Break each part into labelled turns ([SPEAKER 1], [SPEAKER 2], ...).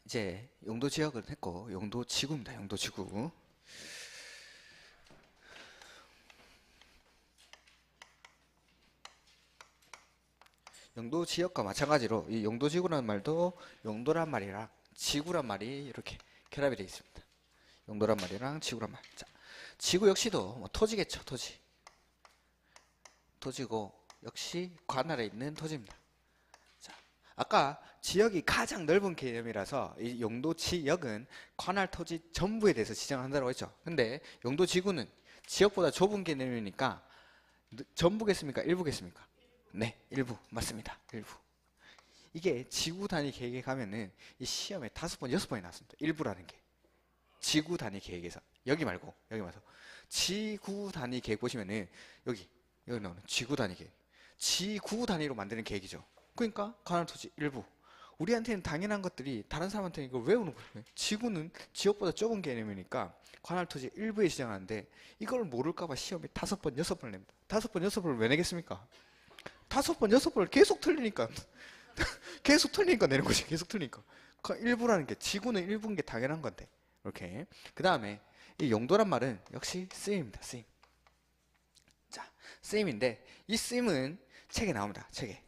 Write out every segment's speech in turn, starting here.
[SPEAKER 1] 이제 용도 지역을 했고 용도 지구입니다. 용도 지구. 용도 지역과 마찬가지로 이 용도 지구라는 말도 용도란 말이랑 지구란 말이 이렇게 결합이 되어 있습니다. 용도란 말이랑 지구란 말. 자, 지구 역시도 뭐 토지겠죠. 토지. 토지고 역시 관할에 있는 토지입니다. 자, 아까 지역이 가장 넓은 개념이라서 이 용도 지역은 관할 토지 전부에 대해서 지정한다고 했죠. 근데 용도 지구는 지역보다 좁은 개념이니까 전부겠습니까? 일부겠습니까? 네, 일부 맞습니다. 일부. 이게 지구 단위 계획에 가면은 이 시험에 5번, 6번이 나왔습니다. 일부라는 게. 지구 단위 계획에서. 여기 말고, 여기 와서. 지구 단위 계획 보시면은 여기 나오는 지구 단위 계획. 지구 단위로 만드는 계획이죠. 그러니까 관할 토지 일부. 우리한테는 당연한 것들이 다른 사람한테는 이걸 외우는 거예요. 지구는 지역보다 좁은 개념이니까 관할 토지 일부에 지정하는데 이걸 모를까봐 시험에 5번, 6번을 냅니다. 5번, 6번을 왜 내겠습니까? 5번, 6번을 계속 틀리니까. 계속 틀리니까 내는 거지. 계속 틀리니까. 일부라는 게 지구는 일부인 게 당연한 건데. 이렇게. 그 다음에 이 용도란 말은 역시 쓰임입니다. 쓰임. 자, 쓰임인데 이 쓰임은 책에 나옵니다. 책에.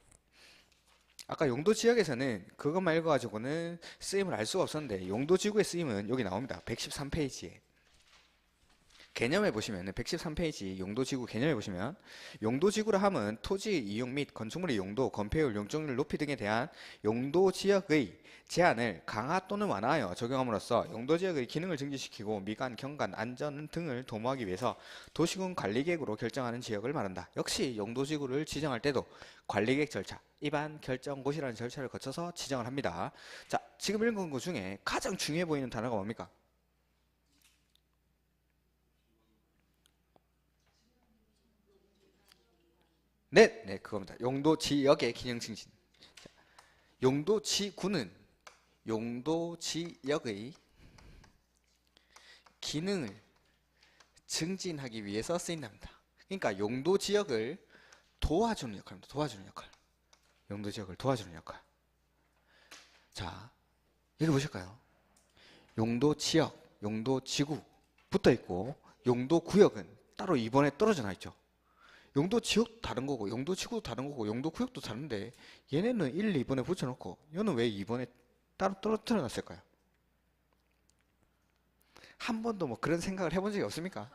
[SPEAKER 1] 아까 용도 지역에서는 그것만 읽어가지고는 쓰임을 알 수가 없었는데 용도 지구의 쓰임은 여기 나옵니다. 113페이지에. 개념에 보시면 113페이지 용도지구 개념에 보시면 용도지구라 함은 토지 이용 및 건축물의 용도, 건폐율, 용적률 높이 등에 대한 용도지역의 제한을 강화 또는 완화하여 적용함으로써 용도지역의 기능을 증진시키고 미관, 경관, 안전 등을 도모하기 위해서 도시군 관리계획으로 결정하는 지역을 말한다. 역시 용도지구를 지정할 때도 관리계획 절차, 입안 결정고시라는 절차를 거쳐서 지정을 합니다. 자, 지금 읽은 것 중에 가장 중요해 보이는 단어가 뭡니까? 네, 네, 그겁니다. 용도 지역의 기능 증진. 용도 지구는 용도 지역의 기능을 증진하기 위해서 쓰인답니다. 그러니까 용도 지역을 도와주는 역할입니다. 도와주는 역할. 용도 지역을 도와주는 역할. 자, 여기 보실까요? 용도 지역, 용도 지구 붙어 있고 용도 구역은 따로 2번에 떨어져 나 있죠. 용도 지역도 다른 거고 용도 지구도 다른 거고 용도 구역도 다른데 얘네는 1, 2번에 붙여놓고 얘는 왜 2번에 따로 떨어뜨려 놨을까요? 한 번도 뭐 그런 생각을 해본 적이 없습니까?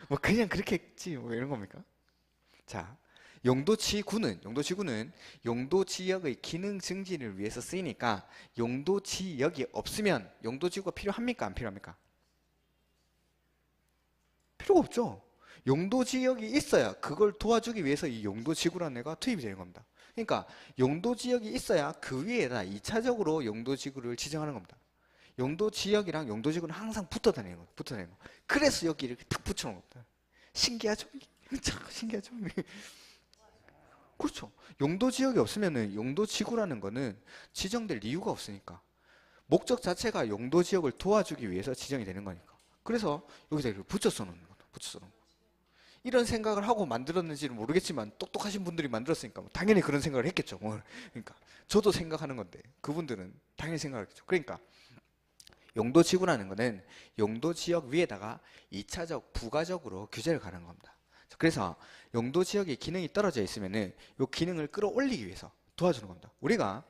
[SPEAKER 1] 뭐 그냥 그렇게 했지 뭐 이런 겁니까? 자, 용도 지구는 용도 지역의 기능 증진을 위해서 쓰이니까 용도 지역이 없으면 용도 지구가 필요합니까? 안 필요합니까? 필요가 없죠. 용도 지역이 있어야 그걸 도와주기 위해서 이 용도 지구라는 애가 투입이 되는 겁니다. 그러니까 용도 지역이 있어야 그 위에다 2차적으로 용도 지구를 지정하는 겁니다. 용도 지역이랑 용도 지구는 항상 붙어 다니는 거예요. 붙어 다니는 거. 그래서 여기 이렇게 탁 붙여놓은 겁니다. 신기하죠? 참 신기하죠? 그렇죠. 용도 지역이 없으면은 용도 지구라는 거는 지정될 이유가 없으니까. 목적 자체가 용도 지역을 도와주기 위해서 지정이 되는 거니까. 그래서 여기다 이렇게 붙여 놓는 거다. 붙여 놓는 거. 이런 생각을 하고 만들었는지는 모르겠지만 똑똑하신 분들이 만들었으니까 뭐 당연히 그런 생각을 했겠죠. 뭐 그러니까 저도 생각하는 건데 그분들은 당연히 생각하겠죠. 그러니까 용도 지구라는 거는 용도 지역 위에다가 2차적 부가적으로 규제를 가는 겁니다. 그래서 용도 지역의 기능이 떨어져 있으면은 이 기능을 끌어올리기 위해서 도와주는 겁니다. 우리가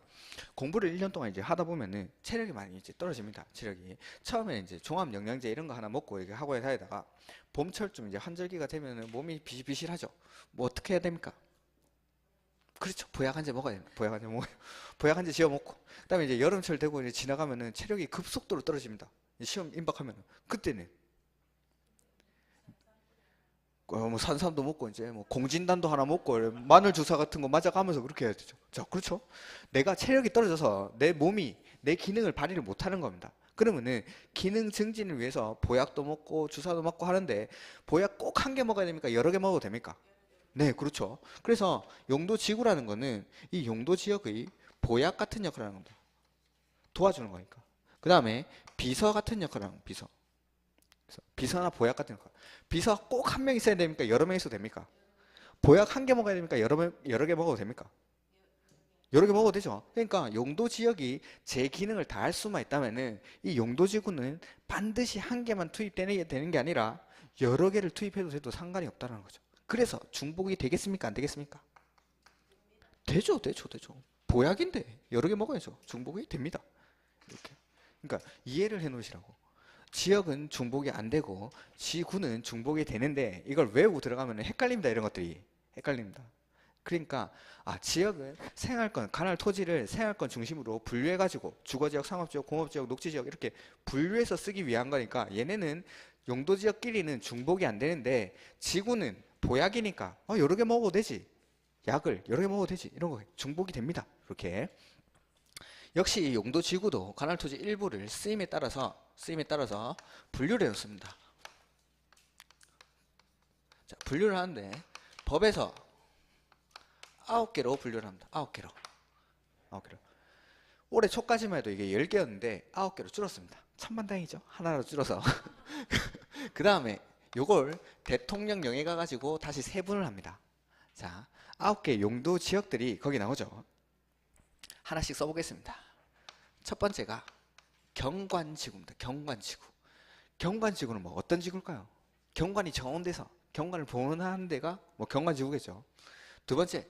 [SPEAKER 1] 공부를 1년 동안 이제 하다 보면은 체력이 많이 이제 떨어집니다. 체력이. 처음에 이제 종합 영양제 이런 거 하나 먹고 이렇게 학원에 다니다가 봄철쯤 이제 환절기가 되면은 몸이 비실비실하죠. 뭐 어떻게 해야 됩니까? 그렇죠. 보약한제 먹어야 됩니다. 보약한제 먹어요. 보약한제 지어 먹고. 그다음에 이제 여름철 되고 이제 지나가면은 체력이 급속도로 떨어집니다. 시험 임박하면은 그때는 뭐 산삼도 먹고 이제 뭐 공진단도 하나 먹고 마늘 주사 같은 거 맞아가면서 그렇게 해야 되죠. 자, 그렇죠. 내가 체력이 떨어져서 내 몸이 내 기능을 발휘를 못하는 겁니다. 그러면은 기능 증진을 위해서 보약도 먹고 주사도 맞고 하는데 보약 꼭 한 개 먹어야 됩니까? 여러 개 먹어도 됩니까? 네, 그렇죠. 그래서 용도 지구라는 거는 이 용도 지역의 보약 같은 역할을 하는 겁니다. 도와주는 거니까. 그 다음에 비서 같은 역할을 하는 거예요. 비서. 비서나 보약 같은 거. 비서 꼭 한 명 있어야 됩니까? 여러 명 있어도 됩니까? 보약 한 개 먹어야 됩니까? 여러 개 먹어도 됩니까? 여러 개 먹어도 되죠. 그러니까 용도 지역이 제 기능을 다 할 수만 있다면은 이 용도 지구는 반드시 한 개만 투입되는 게 아니라 여러 개를 투입해도 돼도 상관이 없다는 거죠. 그래서 중복이 되겠습니까? 안 되겠습니까? 되죠, 되죠, 되죠. 보약인데 여러 개 먹어야죠. 중복이 됩니다. 이렇게. 그러니까 이해를 해 놓으시라고. 지역은 중복이 안 되고 지구는 중복이 되는데 이걸 외우고 들어가면 헷갈립니다. 이런 것들이 헷갈립니다. 그러니까 지역은 생활권, 관할 토지를 생활권 중심으로 분류해가지고 주거지역, 상업지역, 공업지역, 녹지지역 이렇게 분류해서 쓰기 위한 거니까 얘네는 용도지역끼리는 중복이 안 되는데 지구는 보약이니까 여러 개 먹어도 되지. 약을 여러 개 먹어도 되지. 이런 거 중복이 됩니다. 이렇게. 역시 용도지구도 관할 토지 일부를 쓰임에 따라서 분류를 해놓습니다. 자, 분류를 하는데 법에서 9개로 분류를 합니다. 9개로. 올해 초까지만 해도 이게 10개였는데 9개로 줄었습니다. 천만다행이죠. 하나로 줄어서. 그 다음에 요걸 대통령령에 가가지고 다시 세분을 합니다. 자, 9개 용도 지역들이 거기 나오죠. 하나씩 써보겠습니다. 첫 번째가 경관지구입니다. 경관지구. 경관지구는 뭐 어떤 지구일까요? 경관이 정한 데서 경관을 보호하는 데가 뭐 경관지구겠죠. 두 번째,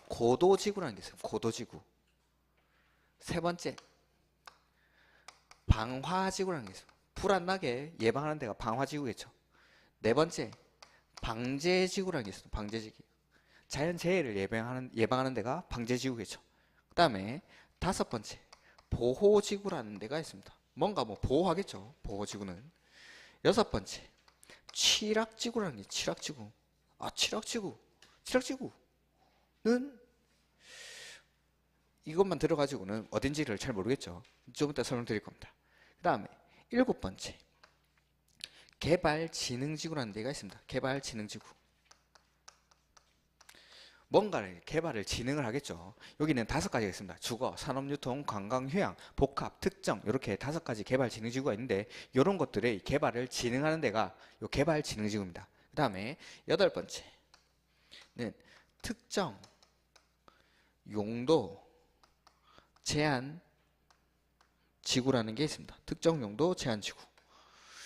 [SPEAKER 1] 고도지구라는 게 있어요. 고도지구. 세 번째, 방화지구라는 게 있어요. 불 안 나게 예방하는 데가 방화지구겠죠. 네 번째, 방제지구라는 게 있어요. 방제지구. 자연재해를 예방하는 데가 방제지구겠죠. 그 다음에 다섯 번째, 보호지구라는 데가 있습니다. 뭔가 뭐 보호하겠죠. 보호지구는. 여섯 번째, 취락지구라는 게 취락지구. 취락지구는 이것만 들어가지고는 어딘지를 잘 모르겠죠. 좀 이따 설명드릴 겁니다. 그 다음에 일곱 번째, 개발진흥지구라는 데가 있습니다. 개발진흥지구. 뭔가를 개발을 진행을 하겠죠. 여기는 5가지가 있습니다. 주거, 산업유통, 관광, 휴양, 복합, 특정 이렇게 5가지 개발진흥지구가 있는데 이런 것들의 개발을 진행하는 데가 요 개발진흥지구입니다. 그 다음에 여덟 번째는 특정 용도 제한 지구라는 게 있습니다. 특정 용도 제한 지구.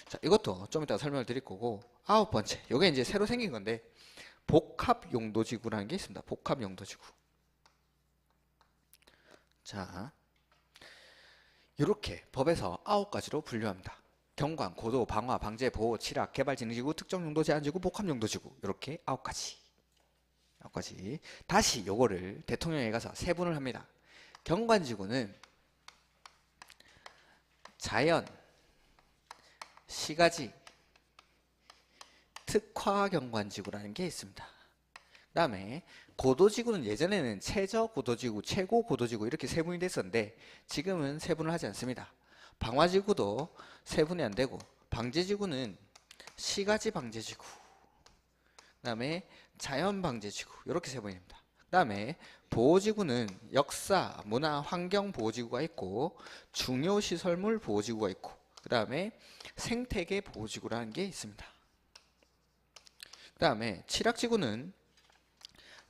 [SPEAKER 1] 자, 이것도 좀 이따 설명을 드릴 거고 아홉 번째, 이게 이제 새로 생긴 건데 복합용도지구라는 게 있습니다. 복합용도지구. 자, 이렇게 법에서 9가지로 분류합니다. 경관, 고도, 방화, 방제, 보호, 취락, 개발진흥지구, 특정용도 제한지구, 복합용도지구. 이렇게 9가지. 다시 요거를 대통령에 가서 세분을 합니다. 경관지구는 자연, 시가지, 특화경관지구라는 게 있습니다. 그 다음에 고도지구는 예전에는 최저고도지구, 최고고도지구 이렇게 세분이 됐었는데 지금은 세분을 하지 않습니다. 방화지구도 세분이 안되고 방제지구는 시가지 방제지구, 그 다음에 자연방제지구 이렇게 세분이 됩니다. 그 다음에 보호지구는 역사, 문화, 환경보호지구가 있고 중요시설물 보호지구가 있고 그 다음에 생태계 보호지구라는 게 있습니다. 그 다음에 취락지구는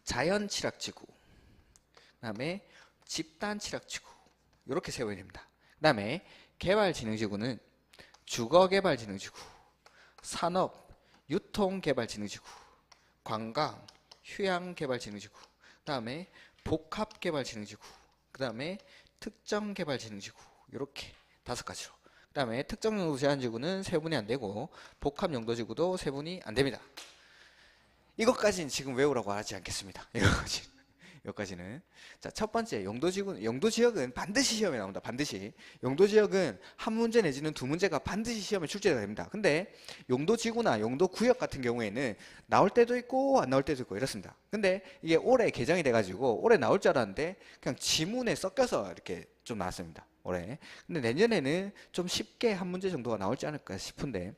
[SPEAKER 1] 자연취락지구, 그 다음에 집단취락지구 이렇게 세워야 됩니다. 그 다음에 개발진흥지구는 주거개발진흥지구, 산업, 유통개발진흥지구, 관광, 휴양개발진흥지구, 그 다음에 복합개발진흥지구, 그 다음에 특정개발진흥지구 이렇게 5가지로. 그 다음에 특정용도 제한지구는 세분이 안되고 복합용도지구도 세분이 안됩니다. 이것까지는 지금 외우라고 하지 않겠습니다. 여기까지는. 자, 첫 번째 용도지역은 반드시 시험에 나온다. 반드시. 용도지역은 한 문제 내지는 2문제가 반드시 시험에 출제가 됩니다. 근데 용도지구나 용도구역 같은 경우에는 나올 때도 있고 안 나올 때도 있고 이렇습니다. 근데 이게 올해 개정이 돼가지고 올해 나올 줄 알았는데 그냥 지문에 섞여서 이렇게 좀 나왔습니다. 올해. 근데 내년에는 좀 쉽게 한 문제 정도가 나올지 않을까 싶은데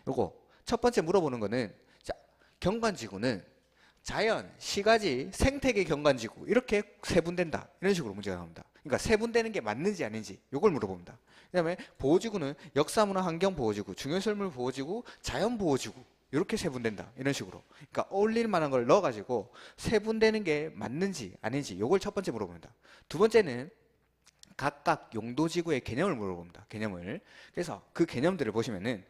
[SPEAKER 1] 요거 첫 번째 물어보는 거는 경관지구는 자연, 시가지, 생태계 경관지구 이렇게 세분된다. 이런 식으로 문제가 나옵니다. 그러니까 세분되는 게 맞는지 아닌지 이걸 물어봅니다. 그 다음에 보호지구는 역사문화 환경보호지구, 중요시설물 보호지구, 자연보호지구 이렇게 세분된다. 이런 식으로. 그러니까 어울릴 만한 걸 넣어가지고 세분되는 게 맞는지 아닌지 요걸 첫 번째 물어봅니다. 두 번째는 각각 용도지구의 개념을 물어봅니다. 개념을. 그래서 그 개념들을 보시면은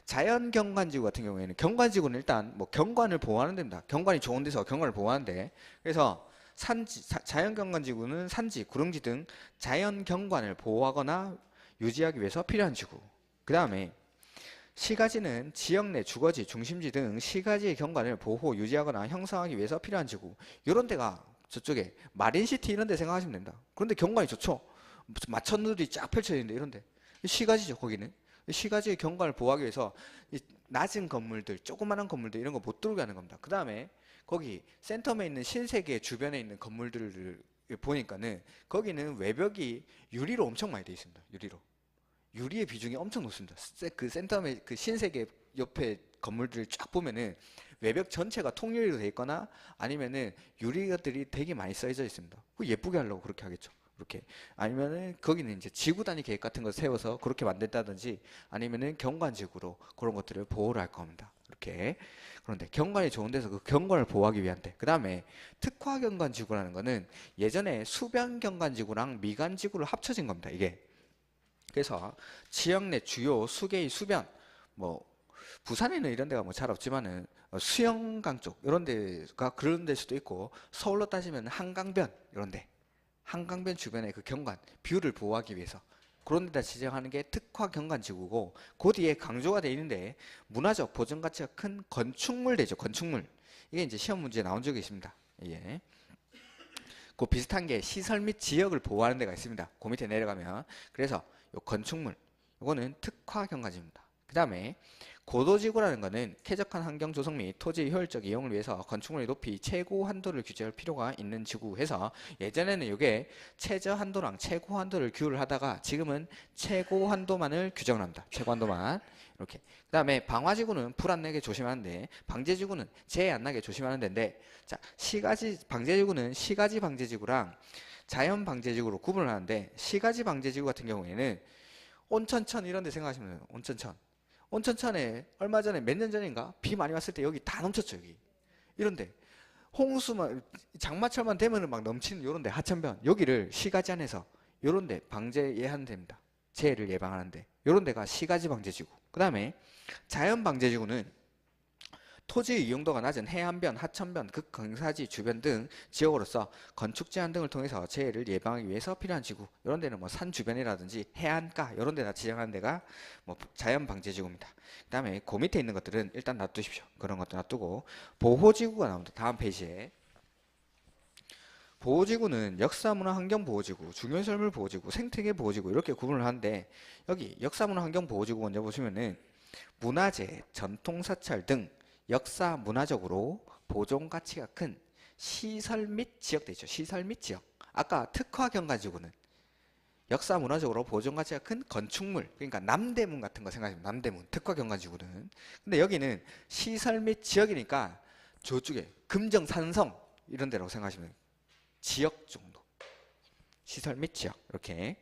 [SPEAKER 1] 자연경관지구 같은 경우에는 경관지구는 일단 뭐 경관을 보호하는 데입니다. 경관이 좋은 데서 경관을 보호하는데 그래서 자연경관지구는 산지, 구릉지 등 자연경관을 보호하거나 유지하기 위해서 필요한 지구. 그 다음에 시가지는 지역 내 주거지, 중심지 등 시가지의 경관을 보호, 유지하거나 형성하기 위해서 필요한 지구. 이런 데가 저쪽에 마린시티 이런 데 생각하시면 됩니다. 그런데 경관이 좋죠. 마천루들이 쫙 펼쳐져 있는데 이런데 시가지죠. 거기는 시가지의 경관을 보호하기 위해서 낮은 건물들, 조그마한 건물들 이런 거 못 들어오게 하는 겁니다. 그 다음에 거기 센텀에 있는 신세계 주변에 있는 건물들을 보니까는 거기는 외벽이 유리로 엄청 많이 되어 있습니다. 유리의 비중이 엄청 높습니다. 그 센텀의 그 신세계 옆에 건물들을 쫙 보면은 외벽 전체가 통유리로 되어 있거나 아니면은 유리들이 되게 많이 써져 있습니다. 예쁘게 하려고 그렇게 하겠죠. 이렇게 아니면은 거기는 이제 지구 단위 계획 같은 거 세워서 그렇게 만든다든지 아니면은 경관지구로 그런 것들을 보호를 할 겁니다. 이렇게. 그런데 경관이 좋은 데서 그 경관을 보호하기 위한데 그 다음에 특화 경관지구라는 거는 예전에 수변 경관지구랑 미관 지구를 합쳐진 겁니다. 이게. 그래서 지역 내 주요 수계의 수변 뭐 부산에는 이런 데가 뭐 잘 없지만은 수영강 쪽 이런 데가 그런 데일 수도 있고 서울로 따지면 한강변 이런 데 한강변 주변의 그 경관 뷰를 보호하기 위해서 그런 데다 지정하는 게 특화 경관지구고 그 뒤에 강조가 되어 있는데 문화적 보존 가치가 큰 건축물 되죠. 건축물 이게 이제 시험 문제에 나온 적이 있습니다. 예. 그 비슷한 게 시설 및 지역을 보호하는 데가 있습니다. 그 밑에 내려가면 그래서 요 건축물 이거는 특화 경관지구입니다. 그 다음에 고도지구라는 것은 쾌적한 환경 조성 및 토지의 효율적 이용을 위해서 건축물의 높이 최고 한도를 규제할 필요가 있는 지구해서 예전에는 이게 최저 한도랑 최고 한도를 규율을 하다가 지금은 최고 한도만을 규정을 합니다. 최고 한도만 이렇게. 그 다음에 방화지구는 불 안 나게 조심하는데 방제지구는 재해 안 나게 조심하는 데인데 자 방제지구는 시가지 방제지구랑 자연 방제지구로 구분을 하는데 시가지 방제지구 같은 경우에는 온천천 이런 데 생각하시면 돼요. 온천천에 얼마 전에 몇 년 전인가 비 많이 왔을 때 여기 다 넘쳤죠. 여기 이런데 홍수만 장마철만 되면은 막 넘치는 요런데 하천변 여기를 시가지 안에서 요런데 방제 예하는 데입니다. 재해를 예방하는데 요런 데가 시가지 방제지구. 그 다음에 자연 방제지구는 토지의 이용도가 낮은 해안변, 하천변, 극경사지 주변 등 지역으로서 건축 제한 등을 통해서 재해를 예방하기 위해서 필요한 지구. 이런 데는 뭐 산 주변이라든지 해안가 이런 데다 지정하는 데가 뭐 자연 방제지구입니다. 그 다음에 그 밑에 있는 것들은 일단 놔두십시오. 그런 것도 놔두고 보호지구가 나옵니다. 다음 페이지에. 보호지구는 역사문화환경보호지구, 중요시설물보호지구, 생태계 보호지구 이렇게 구분을 하는데 여기 역사문화환경보호지구 먼저 보시면은 문화재, 전통사찰 등 역사 문화적으로 보존 가치가 큰 시설 및 지역 되죠. 시설 및 지역. 아까 특화 경관지구는 역사 문화적으로 보존 가치가 큰 건축물. 그러니까 남대문 같은 거 생각하시면 남대문 특화 경관지구는. 근데 여기는 시설 및 지역이니까 저쪽에 금정 산성 이런 데라고 생각하시면 지역 정도. 시설 및 지역. 이렇게.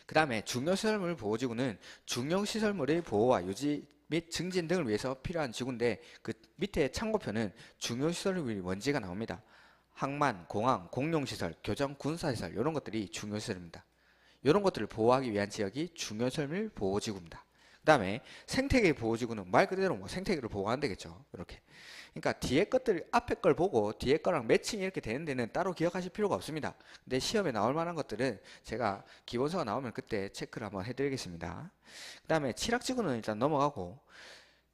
[SPEAKER 1] 그 다음에 중요시설물 보호지구는 중요시설물의 보호와 유지 및 증진 등을 위해서 필요한 지구인데 그 밑에 참고표는 중요시설물이 뭔지가 나옵니다. 항만, 공항, 공용시설, 교정, 군사시설 이런 것들이 중요시설입니다. 이런 것들을 보호하기 위한 지역이 중요시설물 보호지구입니다. 그 다음에 생태계 보호지구는 말 그대로 뭐 생태계를 보호하는 데겠죠. 이렇게. 그러니까 뒤에 것들 앞에 걸 보고 뒤에 거랑 매칭이 이렇게 되는 데는 따로 기억하실 필요가 없습니다. 근데 시험에 나올 만한 것들은 제가 기본서가 나오면 그때 체크를 한번 해드리겠습니다. 그 다음에 칠학지구는 일단 넘어가고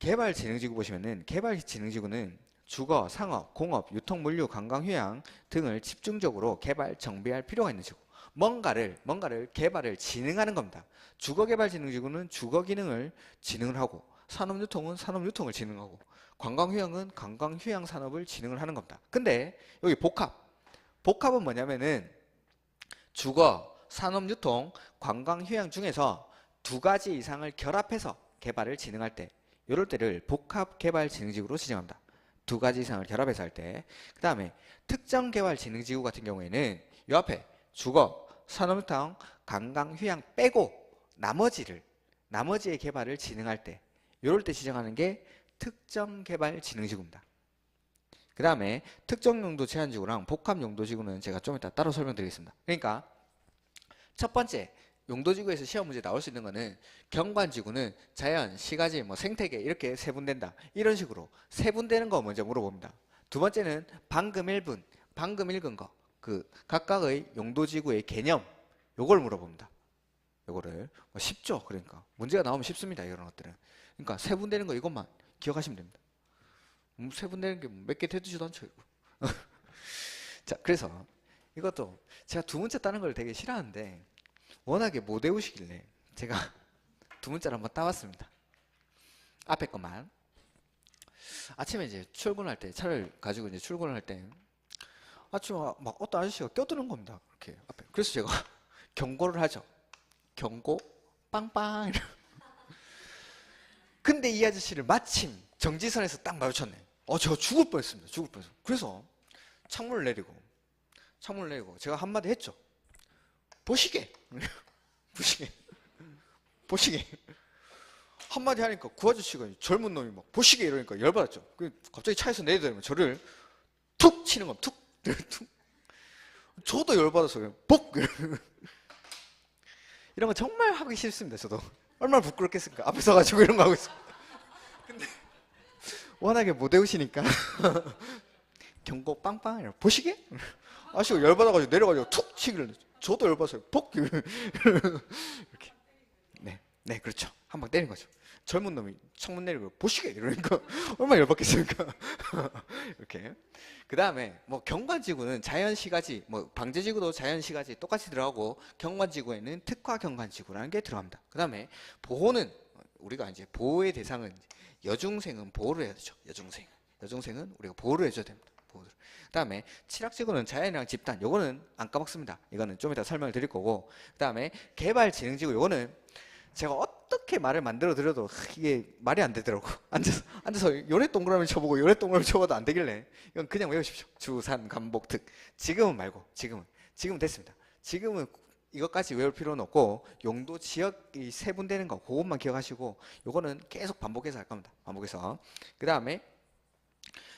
[SPEAKER 1] 개발진흥지구 보시면은 개발진흥지구는 주거, 상업, 공업, 유통, 물류, 관광, 휴양 등을 집중적으로 개발, 정비할 필요가 있는 지구. 뭔가를 개발을 진흥하는 겁니다. 주거개발진흥지구는 주거기능을 진흥을 하고 산업유통은 산업유통을 진흥하고 관광휴양은 관광휴양 산업을 진흥을 하는 겁니다. 근데 여기 복합은 뭐냐면은 주거, 산업유통, 관광휴양 중에서 두 가지 이상을 결합해서 개발을 진흥할 때 이럴 때를 복합개발진흥지구로 지정합니다. 두 가지 이상을 결합해서 할 때. 그 다음에 특정개발진흥지구 같은 경우에는 이 앞에 주거, 산업유통, 관광휴양 빼고 나머지의 개발을 진흥할 때 이럴 때 지정하는 게 특정개발진흥지구입니다. 그 다음에 특정용도 제한지구랑 복합용도지구는 제가 좀 이따 따로 설명드리겠습니다. 그러니까 첫 번째 용도지구에서 시험 문제 나올 수 있는 거는 경관지구는 자연, 시가지, 뭐 생태계 이렇게 세분된다. 이런 식으로 세분되는 거 먼저 물어봅니다. 두 번째는 방금 읽은 거, 그 각각의 용도지구의 개념, 요걸 물어봅니다. 요거를 쉽죠. 그러니까 문제가 나오면 쉽습니다. 이런 것들은. 그러니까 세분되는 거 이것만 기억하시면 됩니다. 세분되는 게 몇 개 되지도 않죠. 이거. 자, 그래서 이것도 제가 두 문자 따는 걸 되게 싫어하는데 워낙에 못 외우시길래 제가 두 문자를 한번 따왔습니다. 앞에 것만. 아침에 이제 출근할 때 차를 가지고 이제 출근을 할 때 아침에 막 어떤 아저씨가 껴드는 겁니다. 이렇게 앞에. 그래서 제가 경고를 하죠. 경고 빵빵. 근데 이 아저씨를 마침 정지선에서 딱 마주쳤네. 제가 죽을 뻔했습니다. 죽을 뻔했어요. 그래서 창문을 내리고 제가 한마디 했죠. 보시게. 보시게. 한마디 하니까 그 아저씨가 젊은 놈이 막 보시게 이러니까 열받았죠. 갑자기 차에서 내리더니만 저를 툭 치는 겁니다. 툭. 저도 열받아서 그냥 복! 이런 거 정말 하기 싫습니다. 저도. 얼마나 부끄럽겠습니까? 앞에 서가지고 이런 거 하고 있어. 근데 워낙에 못 외우시니까 경고 빵빵 보시게? 아저씨가 열받아가지고 내려가지고 툭 치기를 저도 열받아서 복! 이렇게. 네, 그렇죠. 한 방 때린 거죠. 젊은 놈이 창문 내리고 보시게 이러니까 얼마나 열받겠습니까? 이렇게. 그 다음에 뭐 경관지구는 자연시가지, 뭐 방제지구도 자연시가지 똑같이 들어가고 경관지구에는 특화경관지구라는 게 들어갑니다. 그 다음에 보호는 우리가 이제 보호의 대상은 여중생은 보호를 해야 되죠. 여중생은 우리가 보호를 해줘야 됩니다. 보호를. 그 다음에 칠학지구는 자연이랑 집단, 요거는 안 까먹습니다. 이거는 좀 이따 설명을 드릴 거고. 그 다음에 개발진흥지구, 요거는 제가 어떻게 말을 만들어 드려도 이게 말이 안 되더라고. 앉아서 요래 동그라미 쳐보고 요래 동그라미 쳐봐도 안 되길래 이건 그냥 외우십시오. 주산 간복특. 지금은 말고 지금은 됐습니다. 지금은 이것까지 외울 필요는 없고 용도 지역이 세분되는 거 그것만 기억하시고 요거는 계속 반복해서 할 겁니다. 반복해서. 그 다음에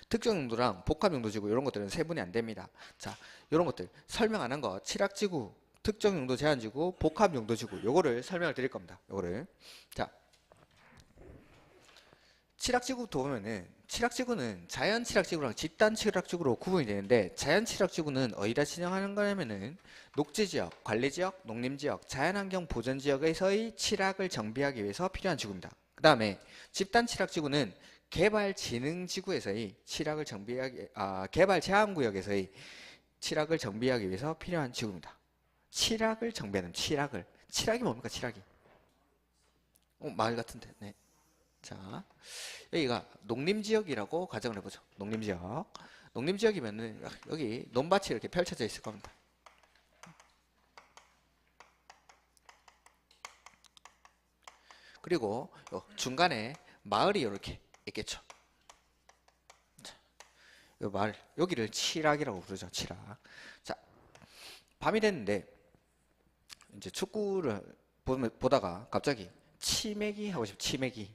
[SPEAKER 1] 특정 용도랑 복합 용도지구 이런 것들은 세분이 안 됩니다. 자, 이런 것들 설명 안 한 거 칠학지구, 특정 용도 제한지구, 복합 용도지구 요거를 설명을 드릴 겁니다. 요거를. 자, 칠학지구부터 보면은 칠학지구는 자연 칠학지구랑 집단 칠학지구로 구분이 되는데 자연 칠학지구는 어디다 지정하는 거냐면은 녹지지역, 관리지역, 농림지역, 자연환경 보전지역에서의 칠학을 정비하기 위해서 필요한 지구입니다. 그 다음에 집단 칠학지구는 개발진흥지구에서의 칠학을 정비하기, 개발제한구역에서의 칠학을 정비하기 위해서 필요한 지구입니다. 칠학을 정비하는 칠학이 뭡니까? 칠학이 마을 같은데. 네. 자, 여기가 농림지역이라고 가정을 해보죠. 농림지역이면은 여기 논밭이 이렇게 펼쳐져 있을 겁니다. 그리고 중간에 마을이 이렇게 있겠죠. 자, 이 마을 여기를 칠학이라고 부르죠. 칠학. 자, 밤이 됐는데 이제 축구를 보다가 갑자기 치매기 하고 치매기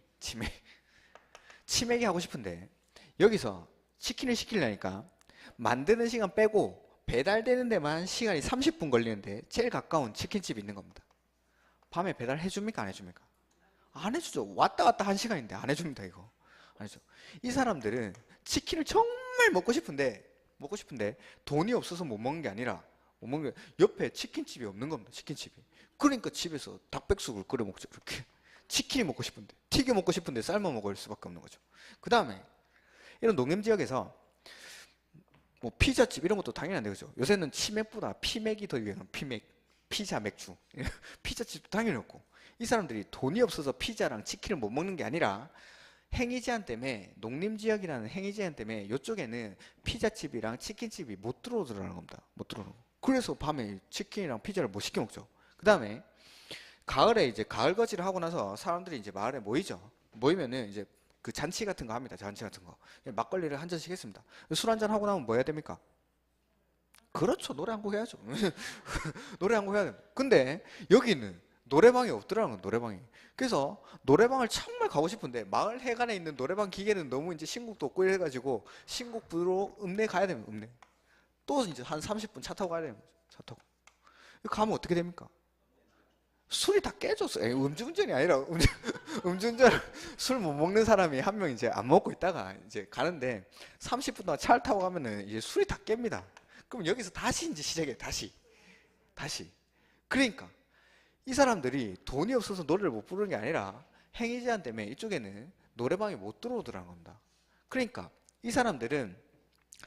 [SPEAKER 1] 하고 싶은데 여기서 치킨을 시키려니까 만드는 시간 빼고 배달되는 데만 시간이 30분 걸리는데 제일 가까운 치킨집이 있는 겁니다. 밤에 배달해 줍니까? 안 해줍니까? 안 해주죠. 왔다 갔다 1시간인데 안 해줍니다. 이거 안 해줘. 이 사람들은 치킨을 정말 먹고 싶은데 돈이 없어서 못 먹는 게 아니라 못 먹는 게 옆에 치킨집이 없는 겁니다. 치킨집이. 그러니까 집에서 닭백숙을 끓여 먹죠. 그렇게. 치킨이 먹고 싶은데, 튀겨 먹고 싶은데 삶아 먹을 수밖에 없는 거죠. 그 다음에 이런 농림지역에서 뭐 피자집 이런 것도 당연히 안 되죠. 요새는 치맥보다 피맥이 더 유행한 피자 맥주. 피자집도 당연히 없고. 이 사람들이 돈이 없어서 피자랑 치킨을 못 먹는 게 아니라 행위 제한 때문에 농림지역이라는 행위 제한 때문에 이쪽에는 피자집이랑 치킨집이 못 들어오더라는 겁니다. 못 들어오는 거. 그래서 밤에 치킨이랑 피자를 못 시켜 먹죠. 그 다음에 가을에 이제 가을거지를 하고 나서 사람들이 이제 마을에 모이죠. 모이면은 이제 그 잔치 같은 거 합니다. 잔치 같은 거. 막걸리를 한 잔씩 했습니다. 술 한 잔 하고 나면 뭐 해야 됩니까? 그렇죠. 노래 한 곡 해야죠. 노래 한 곡 해야 됩니다. 근데 여기는 노래방이 없더라는 건 노래방이. 그래서 노래방을 정말 가고 싶은데 마을 해관에 있는 노래방 기계는 너무 이제 신곡도 없고 이래가지고 신곡부로 읍내 가야 됩니다. 읍내. 또 이제 한 30분 차 타고 가야 됩니다. 차 타고. 가면 어떻게 됩니까? 술이 다 깨졌어. 음주운전이 아니라 음주운전 술 못 먹는 사람이 한 명 이제 안 먹고 있다가 이제 가는데 30분 동안 차를 타고 가면은 이제 술이 다 깹니다. 그럼 여기서 다시 이제 시작해. 다시. 그러니까 이 사람들이 돈이 없어서 노래를 못 부르는 게 아니라 행위 제한 때문에 이쪽에는 노래방이 못 들어오더라는 겁니다. 그러니까 이 사람들은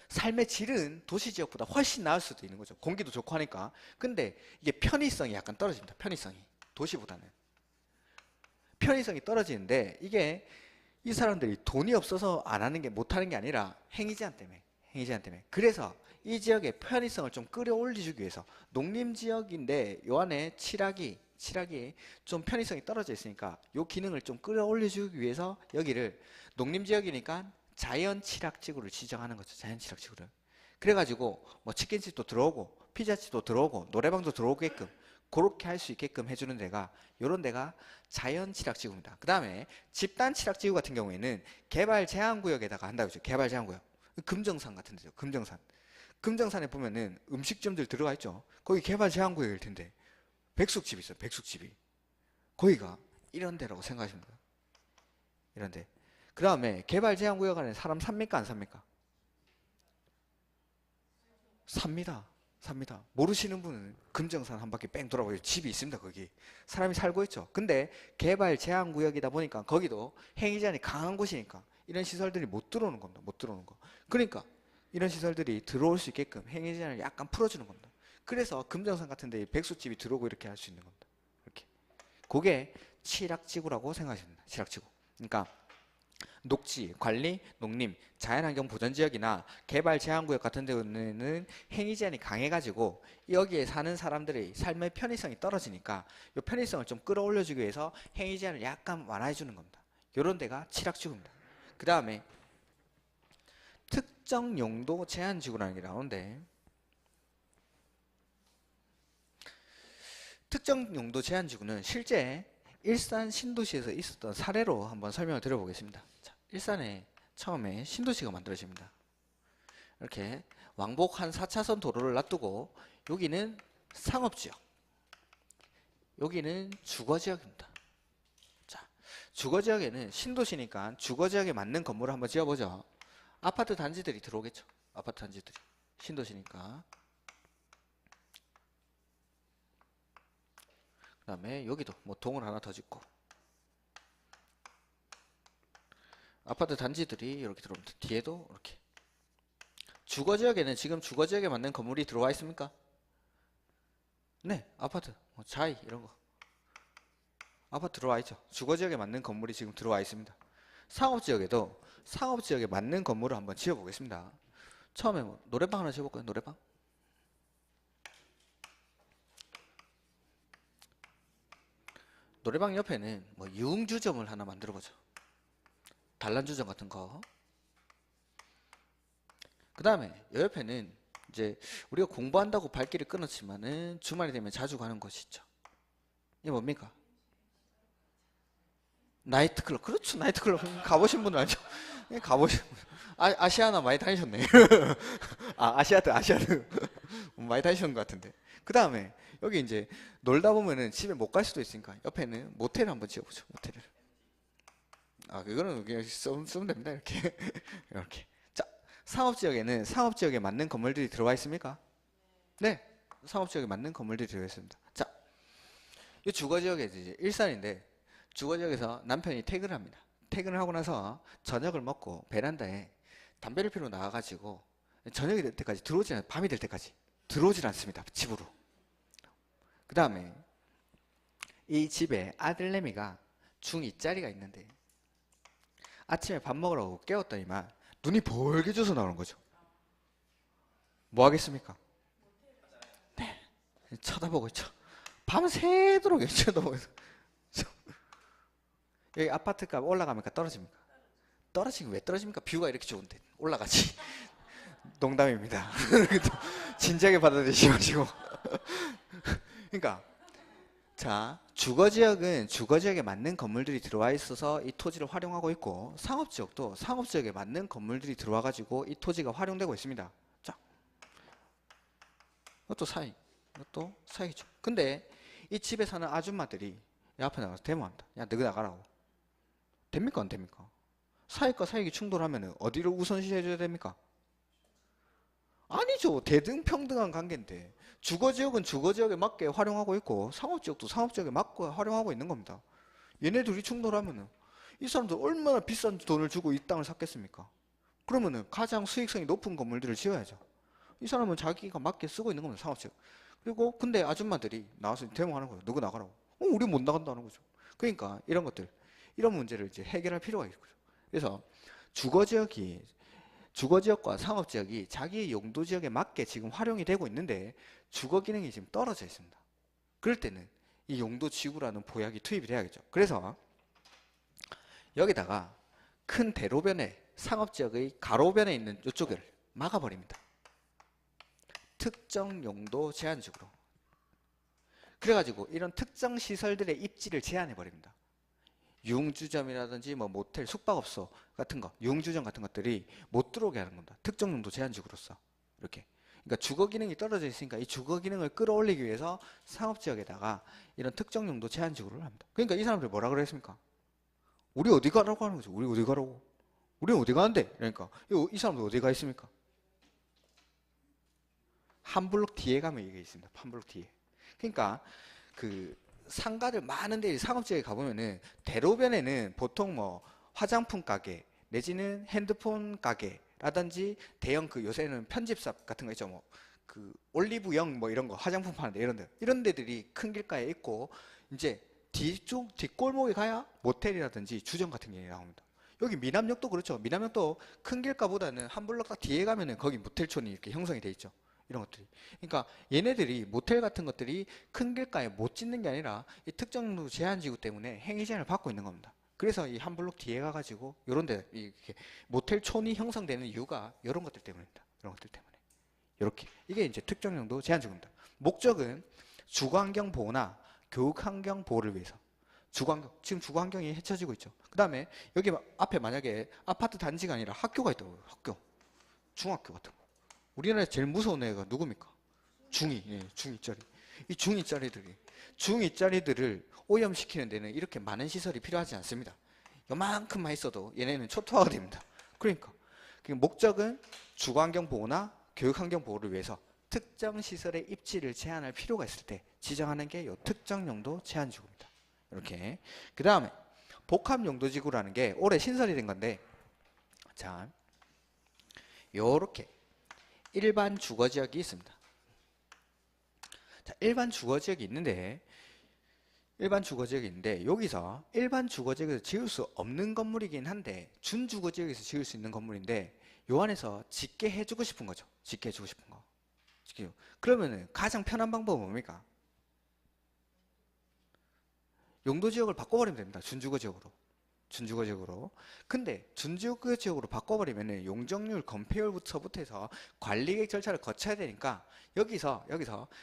[SPEAKER 1] 삶의 질은 도시 지역보다 훨씬 나을 수도 있는 거죠. 공기도 좋고 하니까. 근데 이게 편의성이 약간 떨어집니다. 편의성이. 도시보다는. 편의성이 떨어지는데 이게 이 사람들이 돈이 없어서 안 하는 게 못 하는 게 아니라 행위 제한 때문에. 그래서 이 지역의 편의성을 좀 끌어올리기 위해서 농림 지역인데 요 안에 칠학이 좀 편의성이 떨어져 있으니까 요 기능을 좀 끌어올려주기 위해서 여기를 농림 지역이니까 자연 칠학지구를 지정하는 거죠. 자연 칠학지구를. 그래가지고 뭐 치킨집도 들어오고 피자집도 들어오고 노래방도 들어오게끔 그렇게 할 수 있게끔 해주는 데가 요런 데가 자연 칠학지구입니다. 그 다음에 집단 칠학지구 같은 경우에는 개발 제한구역에다가 한다고 했죠. 개발 제한구역. 금정산 같은 데죠. 금정산에 보면은 음식점들 들어가 있죠. 거기 개발 제한구역일 텐데 백숙집 있어요. 백숙집이. 거기가 이런 데라고 생각하시면 돼요. 이런 데. 그 다음에 개발 제한구역 안에 사람 삽니까? 안 삽니까? 삽니다. 모르시는 분은 금정산 한 바퀴 뺑 돌아보세요. 집이 있습니다. 거기. 사람이 살고 있죠. 근데 개발 제한구역이다 보니까 거기도 행위 제한이 강한 곳이니까 이런 시설들이 못 들어오는 겁니다. 못 들어오는 거. 그러니까 이런 시설들이 들어올 수 있게끔 행위 제한을 약간 풀어주는 겁니다. 그래서 금정산 같은 데 백수집이 들어오고 이렇게 할 수 있는 겁니다. 이렇게. 그게 칠학지구라고 생각하시면 됩니다. 칠학지구. 그러니까 녹지, 관리, 농림, 자연환경 보전지역이나 개발 제한구역 같은 데는 행위 제한이 강해가지고 여기에 사는 사람들의 삶의 편의성이 떨어지니까 이 편의성을 좀 끌어올려주기 위해서 행위 제한을 약간 완화해주는 겁니다. 이런 데가 칠학지구입니다. 그 다음에 특정 용도 제한지구라는 게 나오는데 특정 용도 제한지구는 실제 일산 신도시에서 있었던 사례로 한번 설명을 드려보겠습니다. 자, 일산에 처음에 신도시가 만들어집니다. 이렇게 왕복 한 4차선 도로를 놔두고 여기는 상업지역, 여기는 주거지역입니다. 자, 주거지역에는 신도시니까 주거지역에 맞는 건물을 한번 지어보죠. 아파트 단지들이 들어오겠죠. 아파트 단지들이. 신도시니까. 그 다음에 여기도 뭐 동을 하나 더 짓고 아파트 단지들이 이렇게 들어옵니다. 뒤에도 이렇게. 주거지역에는 지금 주거지역에 맞는 건물이 들어와 있습니까? 네, 아파트, 뭐 자이 이런 거 아파트 들어와 있죠. 주거지역에 맞는 건물이 지금 들어와 있습니다. 상업지역에도 상업지역에 맞는 건물을 한번 지어보겠습니다. 처음에 뭐 노래방 하나 지어볼까요? 노래방? 노래방 옆에는 뭐 유흥주점을 하나 만들어보죠. 단란주점 같은 거. 그 다음에 이 옆에는 이제 우리가 공부한다고 발길을 끊었지만은 주말이 되면 자주 가는 곳이 있죠. 이게 뭡니까? 나이트클럽. 그렇죠. 나이트클럽. 가보신 분은 알죠? 예, 가보신 분. 아시아나 많이 다니셨네. 아시아드. 많이 다니셨는 것 같은데. 그 다음에 여기 이제 놀다 보면은 집에 못 갈 수도 있으니까 옆에는 모텔을 한번 지어보죠. 모텔을. 그거는 그냥 쓰면 됩니다. 이렇게. 이렇게. 자, 상업지역에는 상업지역에 맞는 건물들이 들어와 있습니까? 네. 상업지역에 맞는 건물들이 들어와 있습니다. 자, 이 주거지역에 이제 일산인데 주거지역에서 남편이 퇴근을 합니다. 퇴근을 하고 나서 저녁을 먹고 베란다에 담배를 피러 나와가지고 저녁이 될 때까지 밤이 될 때까지 들어오질 않습니다. 집으로. 그 다음에 이 집에 아들내미가 중2짜리가 있는데 아침에 밥 먹으라고 깨웠더니만 눈이 벌게져서 나오는 거죠. 뭐 하겠습니까? 네, 쳐다보고 있죠. 밤새도록 쳐다보고 있어. 여기 아파트값 올라가니까 떨어집니까? 떨어지긴 왜 떨어집니까? 뷰가 이렇게 좋은데 올라가지. 농담입니다. 진지하게 받아들이지 마시고. 그러니까 자, 주거지역은 주거지역에 맞는 건물들이 들어와 있어서 이 토지를 활용하고 있고, 상업지역도 상업지역에 맞는 건물들이 들어와 가지고 이 토지가 활용되고 있습니다. 자, 이것도 사익, 이것도 사익이죠. 근데 이 집에 사는 아줌마들이 이 앞에 나가서 데모한다. 야, 너희 나가라고. 됩니까? 안 됩니까? 사익과 사익이 충돌하면 어디를 우선시해줘야 됩니까? 아니죠. 대등평등한 관계인데 주거지역은 주거지역에 맞게 활용하고 있고 상업지역도 상업지역에 맞게 활용하고 있는 겁니다. 얘네 둘이 충돌하면은 이 사람들 얼마나 비싼 돈을 주고 이 땅을 샀겠습니까? 그러면은 가장 수익성이 높은 건물들을 지어야죠. 이 사람은 자기가 맞게 쓰고 있는 겁니다. 상업지역. 그리고 근데 아줌마들이 나와서 데모하는 거예요. 누구 나가라고. 우리 못 나간다는 거죠. 그러니까 이런 것들, 이런 문제를 이제 해결할 필요가 있죠. 그래서 주거지역이 주거지역과 상업지역이 자기의 용도지역에 맞게 지금 활용이 되고 있는데 주거 기능이 지금 떨어져 있습니다. 그럴 때는 이 용도지구라는 보약이 투입이 돼야겠죠. 그래서 여기다가 큰 대로변에 상업지역의 가로변에 있는 이쪽을 막아버립니다. 특정 용도 제한적으로. 그래가지고 이런 특정 시설들의 입지를 제한해버립니다. 유흥주점이라든지 뭐 모텔, 숙박업소 같은 거, 유흥주점 같은 것들이 못 들어오게 하는 겁니다. 특정 용도 제한지구로서 이렇게. 그러니까 주거 기능이 떨어져 있으니까 이 주거 기능을 끌어올리기 위해서 상업지역에다가 이런 특정 용도 제한지구를 합니다. 그러니까 이 사람들이 뭐라 그랬습니까? 우리 어디 가라고 하는 거죠. 우리 어디 가라고? 우리 어디 가는데? 그러니까 이 사람들 어디 가 있습니까? 한 블록 뒤에 가면 이게 있습니다. 한 블록 뒤에. 그러니까 그 상가들 많은 데 상업지역에 가보면은 대로변에는 보통 뭐 화장품 가게 내지는 핸드폰 가게라든지 대형 그 요새는 편집샵 같은 거 있죠. 뭐 그 올리브영 뭐 이런 거 화장품 파는 데 이런 데들이 큰 길가에 있고 이제 뒤쪽 뒷골목에 가야 모텔이라든지 주점 같은 게 나옵니다. 여기 미남역도 그렇죠. 미남역도 큰 길가보다는 한 블록 딱 뒤에 가면은 거기 모텔촌이 이렇게 형성이 돼 있죠. 이런 것들이. 그러니까 얘네들이 모텔 같은 것들이 큰 길가에 못 짓는 게 아니라 이 특정 제한지구 때문에 행위 제한을 받고 있는 겁니다. 그래서 이 한 블록 뒤에 가가지고 이런 데 이렇게 모텔촌이 형성되는 이유가 이런 것들 때문입니다. 이런 것들 때문에. 이렇게. 이게 이제 특정 용도 제한지구입니다. 목적은 주거환경 보호나 교육환경 보호를 위해서. 주거환경, 지금 주거환경이 해쳐지고 있죠. 그 다음에 여기 앞에 만약에 아파트 단지가 아니라 학교가 있다고요. 학교. 중학교 같은 거. 우리나라에 제일 무서운 애가 누굽니까? 중2, 예, 중2짜리. 이 중2짜리들을 오염시키는 데는 이렇게 많은 시설이 필요하지 않습니다. 요만큼만 있어도 얘네는 초토화가 됩니다. 그러니까 목적은 주거환경 보호나 교육환경 보호를 위해서 특정 시설의 입지를 제한할 필요가 있을 때 지정하는 게 이 특정 용도 제한지구입니다. 이렇게. 그 다음에 복합용도지구라는 게 올해 신설이 된 건데, 자, 요렇게 일반 주거지역이 있습니다. 자, 일반 주거지역이 있는데 여기서 일반 주거지역에서 지을 수 없는 건물이긴 한데 준주거지역에서 지을 수 있는 건물인데 요 안에서 짓게 해주고 싶은 거죠. 짓게 해주고 싶은 거. 그러면은 가장 편한 방법은 뭡니까? 용도지역을 바꿔버리면 됩니다. 준주거지역으로. 근데 준주거지역으로 바꿔버리면 용적률 검표율부터 해서 관리계획 절차를 거쳐야 되니까 여기서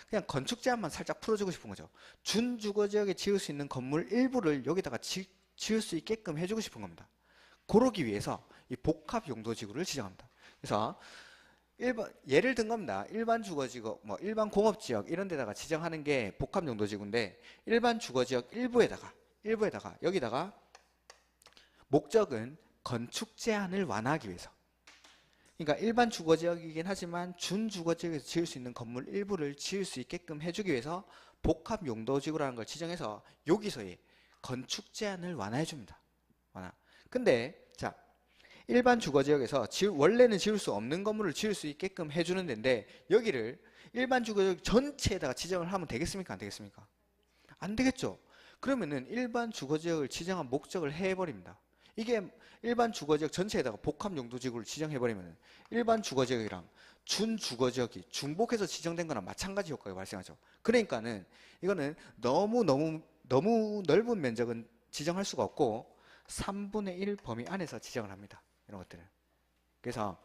[SPEAKER 1] 그냥 건축 제한만 살짝 풀어주고 싶은 거죠. 준주거지역에 지을 수 있는 건물 일부를 여기다가 지을 수 있게끔 해주고 싶은 겁니다. 그러기 위해서 이 복합 용도지구를 지정합니다. 그래서 예를 든 겁니다. 일반 주거지구, 뭐 일반 공업지역 이런 데다가 지정하는 게 복합 용도지구인데 일반 주거지역 일부에다가 여기다가 목적은 건축 제한을 완화하기 위해서. 그러니까 일반 주거지역이긴 하지만 준주거지역에서 지을 수 있는 건물 일부를 지을 수 있게끔 해주기 위해서 복합 용도지구라는 걸 지정해서 여기서의 건축 제한을 완화해 줍니다. 근데 자, 일반 주거지역에서 원래는 지을 수 없는 건물을 지을 수 있게끔 해주는 데인데 여기를 일반 주거지역 전체에다가 지정을 하면 되겠습니까? 안 되겠습니까? 안 되겠죠. 그러면은 일반 주거지역을 지정한 목적을 해버립니다. 이게 일반 주거지역 전체에다가 복합용도지구를 지정해버리면 일반 주거지역이랑 준주거지역이 중복해서 지정된 거랑 마찬가지 효과가 발생하죠. 그러니까는 이거는 너무 넓은 면적은 지정할 수가 없고 3분의 1 범위 안에서 지정을 합니다. 이런 것들은. 그래서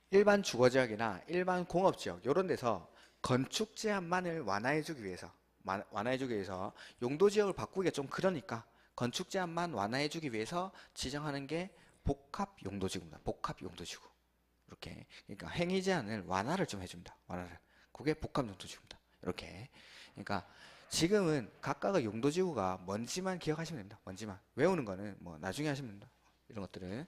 [SPEAKER 1] 일반 주거지역이나 일반 공업지역 이런 데서 건축 제한만을 완화해주기 위해서 완화해주기 위해서 용도 지역을 바꾸기가 좀 그러니까 건축 제한만 완화해주기 위해서 지정하는 게 복합 용도지구입니다. 복합 용도지구. 이렇게 그러니까 행위 제한을 완화를 좀 해줍니다. 완화를. 그게 복합 용도지구입니다. 이렇게. 그러니까 지금은 각각의 용도지구가 뭔지만 기억하시면 됩니다. 뭔지만. 외우는 거는 뭐 나중에 하시면 됩니다. 이런 것들은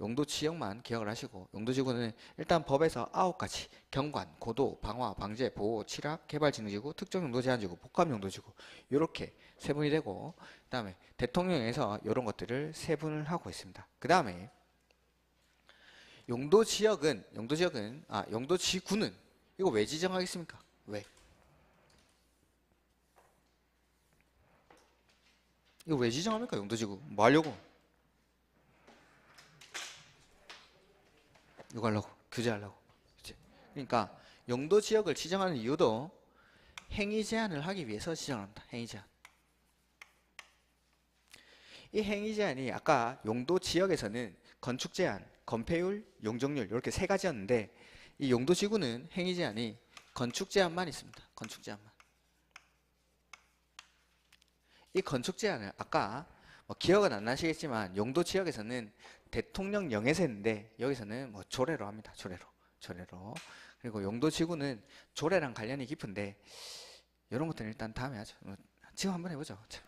[SPEAKER 1] 용도 지역만 기억을 하시고 용도지구는 일단 법에서 9가지 경관, 고도, 방화, 방제, 보호, 취락, 개발 진흥지구, 특정 용도 제한지구, 복합 용도지구 이렇게 세분이 되고 그 다음에 대통령에서 이런 것들을 세분을 하고 있습니다. 그 다음에 용도지구는 이거 왜 지정하겠습니까? 왜? 이거 왜 지정합니까? 용도지구 뭐 하려고? 이거 하려고 규제하려고. 그러니까 용도 지역을 지정하는 이유도 행위 제한을 하기 위해서 지정합니다. 행위 제한. 이 행위 제한이 아까 용도 지역에서는 건축 제한, 건폐율, 용적률 이렇게 세 가지였는데 이 용도 지구는 행위 제한이 건축 제한만 있습니다. 건축 제한만. 이 건축 제한을 아까 뭐 기억은 안 나시겠지만 용도 지역에서는 대통령령에서 했는데 여기서는 뭐 조례로 합니다. 조례로. 그리고 용도 지구는 조례랑 관련이 깊은데 이런 것들은 일단 다음에 하죠. 지금 한번 해보죠. 자,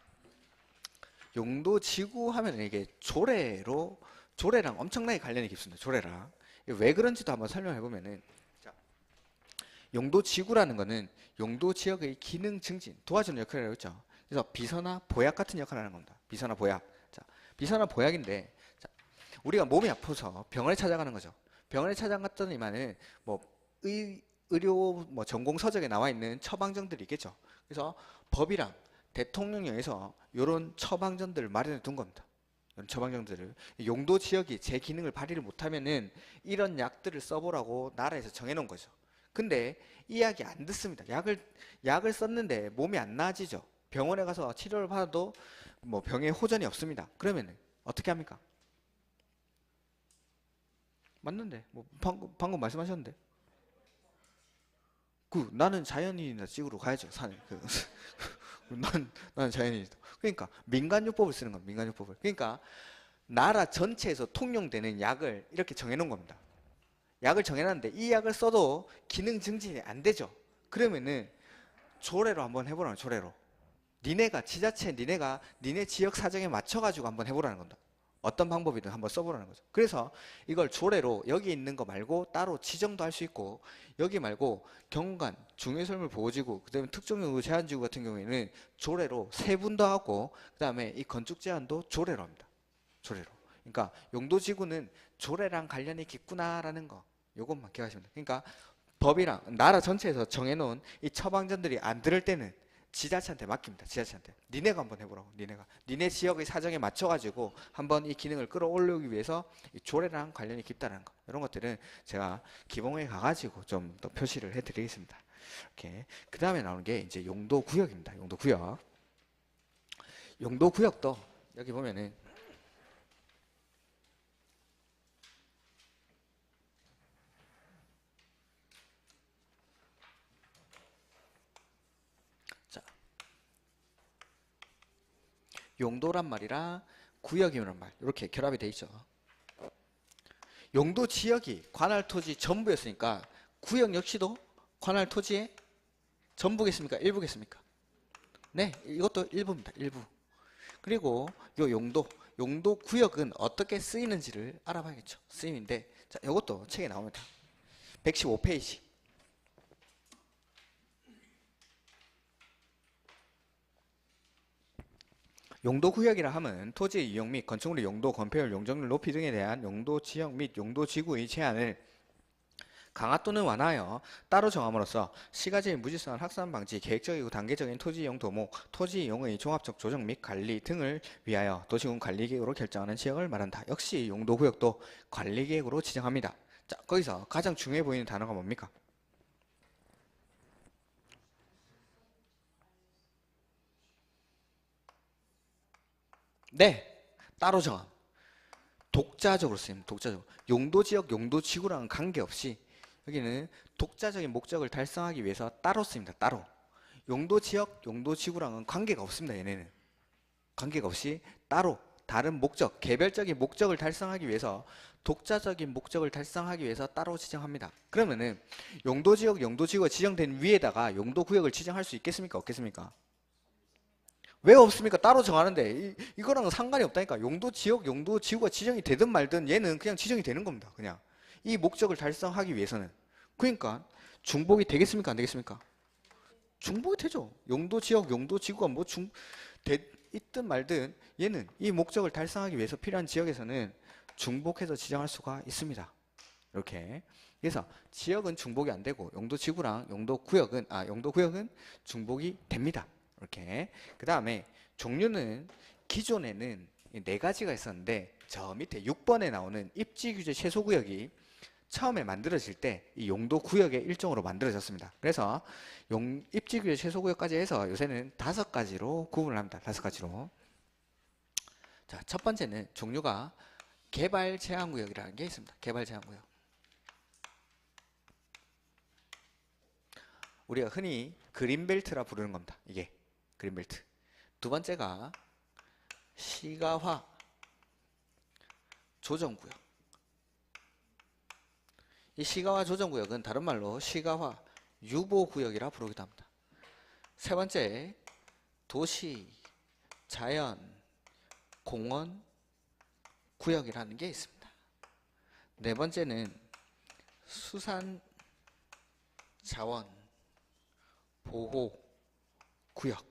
[SPEAKER 1] 용도 지구 하면 이게 조례랑 엄청나게 관련이 깊습니다. 조례랑. 왜 그런지도 한번 설명해 보면은 용도 지구라는 거는 용도 지역의 기능 증진 도와주는 역할을 하고 있죠. 그래서 비서나 보약 같은 역할을 하는 겁니다. 비서나 보약. 자, 비서나 보약인데 자, 우리가 몸이 아파서 병원에 찾아가는 거죠. 병원에 찾아갔더니만은 뭐 의료 뭐 전공 서적에 나와 있는 처방전들이 있겠죠. 그래서 법이랑 대통령령에서 이런 처방전들을 마련해 둔 겁니다. 이런 처방전들을 용도 지역이 제 기능을 발휘를 못하면은 이런 약들을 써보라고 나라에서 정해놓은 거죠. 근데 이 약이 안 듣습니다. 약을 썼는데 몸이 안 나아지죠. 병원에 가서 치료를 받아도 뭐 병에 호전이 없습니다. 그러면 어떻게 합니까? 맞는데 뭐 방금 말씀하셨는데 나는 자연인이다 찍으러 가야죠. 산에 나는 자연인이다. 그러니까 민간요법을 쓰는 겁니다. 민간요법을. 그러니까 나라 전체에서 통용되는 약을 이렇게 정해놓은 겁니다. 약을 정해놨는데 이 약을 써도 기능 증진이 안 되죠. 그러면은 조례로 한번 해보라는 조례로. 니네 지역 사정에 맞춰가지고 한번 해보라는 겁니다. 어떤 방법이든 한번 써보라는 거죠. 그래서 이걸 조례로 여기 있는 거 말고 따로 지정도 할 수 있고 여기 말고 경관, 중요설물 보호지구, 그 다음에 특정용도 제한지구 같은 경우에는 조례로 세분도 하고 그 다음에 이 건축 제한도 조례로 합니다. 조례로. 그러니까 용도지구는 조례랑 관련이 깊구나라는 거 요것만 기억하시면 돼요. 그러니까 법이랑 나라 전체에서 정해놓은 이 처방전들이 안 들을 때는 지자체한테 맡깁니다. 지자체한테. 니네가 한번 해보라고. 니네 지역의 사정에 맞춰가지고 한번 이 기능을 끌어올리기 위해서 이 조례랑 관련이 깊다는 거. 이런 것들은 제가 기본에 가가지고 좀 더 표시를 해드리겠습니다. 이렇게. 그 다음에 나오는 게 이제 용도구역입니다. 용도구역. 용도구역도 여기 보면은 용도란 말이랑 구역이란 말 이렇게 결합이 돼 있죠. 용도 지역이 관할 토지 전부였으니까 구역 역시도 관할 토지의 전부겠습니까? 일부겠습니까? 네, 이것도 일부입니다. 일부. 그리고 요 용도 구역은 어떻게 쓰이는지를 알아봐야겠죠. 쓰임인데 자, 이것도 책에 나옵니다. 115페이지. 용도구역이라 함은 토지의 이용 및 건축물의 용도, 건폐율, 용적률 높이 등에 대한 용도 지역 및 용도 지구의 제한을 강화 또는 완화하여 따로 정함으로써 시가지의 무질서한 확산 방지, 계획적이고 단계적인 토지 이용 도목, 토지 이용의 종합적 조정 및 관리 등을 위하여 도시군 관리계획으로 결정하는 지역을 말한다. 역시 용도구역도 관리계획으로 지정합니다. 자, 거기서 가장 중요해 보이는 단어가 뭡니까? 네, 따로 정함. 독자적으로 쓰입니다. 독자적으로. 용도지역, 용도지구랑은 관계없이 여기는 독자적인 목적을 달성하기 위해서 따로 쓰입니다. 따로. 용도 지역, 용도 지구랑은 관계가 없습니다. 얘네는 관계가 없이 따로 다른 목적, 개별적인 목적을 달성하기 위해서, 독자적인 목적을 달성하기 위해서 따로 지정합니다. 그러면은 용도지역, 용도지구가 지정된 위에다가 용도구역을 지정할 수 있겠습니까? 없겠습니까? 왜 없습니까? 따로 정하는데 이거랑은 상관이 없다니까. 용도지역, 용도지구가 지정이 되든 말든 얘는 그냥 지정이 되는 겁니다. 그냥 이 목적을 달성하기 위해서는. 그러니까 중복이 되겠습니까? 안 되겠습니까? 중복이 되죠. 용도지역, 용도지구가 뭐 있든 말든 얘는 이 목적을 달성하기 위해서 필요한 지역에서는 중복해서 지정할 수가 있습니다. 이렇게. 그래서 지역은 중복이 안 되고 용도지구랑 용도구역은 중복이 됩니다. 이렇게. 그 다음에 종류는 기존에는 네 가지가 있었는데 저 밑에 6번에 나오는 입지규제 최소구역이 처음에 만들어질 때 이 용도구역의 일종으로 만들어졌습니다. 그래서 입지규제 최소구역까지 해서 요새는 5가지로 구분을 합니다. 5가지로. 자, 첫 번째는 종류가 개발제한구역이라는 게 있습니다. 개발제한구역. 우리가 흔히 그린벨트라 부르는 겁니다. 이게 그린벨트. 두 번째가 시가화 조정구역. 이 시가화 조정구역은 다른 말로 시가화 유보구역이라 부르기도 합니다. 세 번째, 도시, 자연, 공원 구역이라는 게 있습니다. 네 번째는 수산 자원 보호 구역.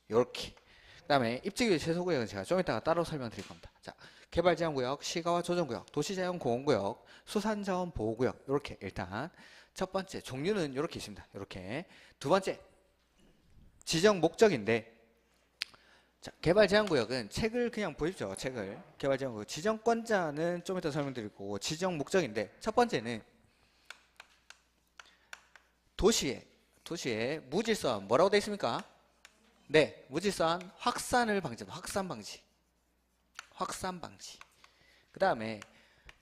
[SPEAKER 1] 이렇게. 그 다음에 입지규제 최소구역은 제가 좀 이따가 따로 설명드릴 겁니다. 자, 개발제한구역, 시가화 조정구역, 도시자연공원구역, 수산자원 보호구역. 이렇게 일단 첫 번째 종류는 이렇게 있습니다. 이렇게. 두 번째 지정 목적인데, 자, 개발제한구역은 책을 그냥 보십시오. 책을. 개발제한구역 지정권자는 좀 이따 설명드릴 거고, 지정 목적인데 첫 번째는 도시에 무질서한 뭐라고 되어 있습니까? 네, 무질서한 확산을 방지합니다. 확산 방지. 그 다음에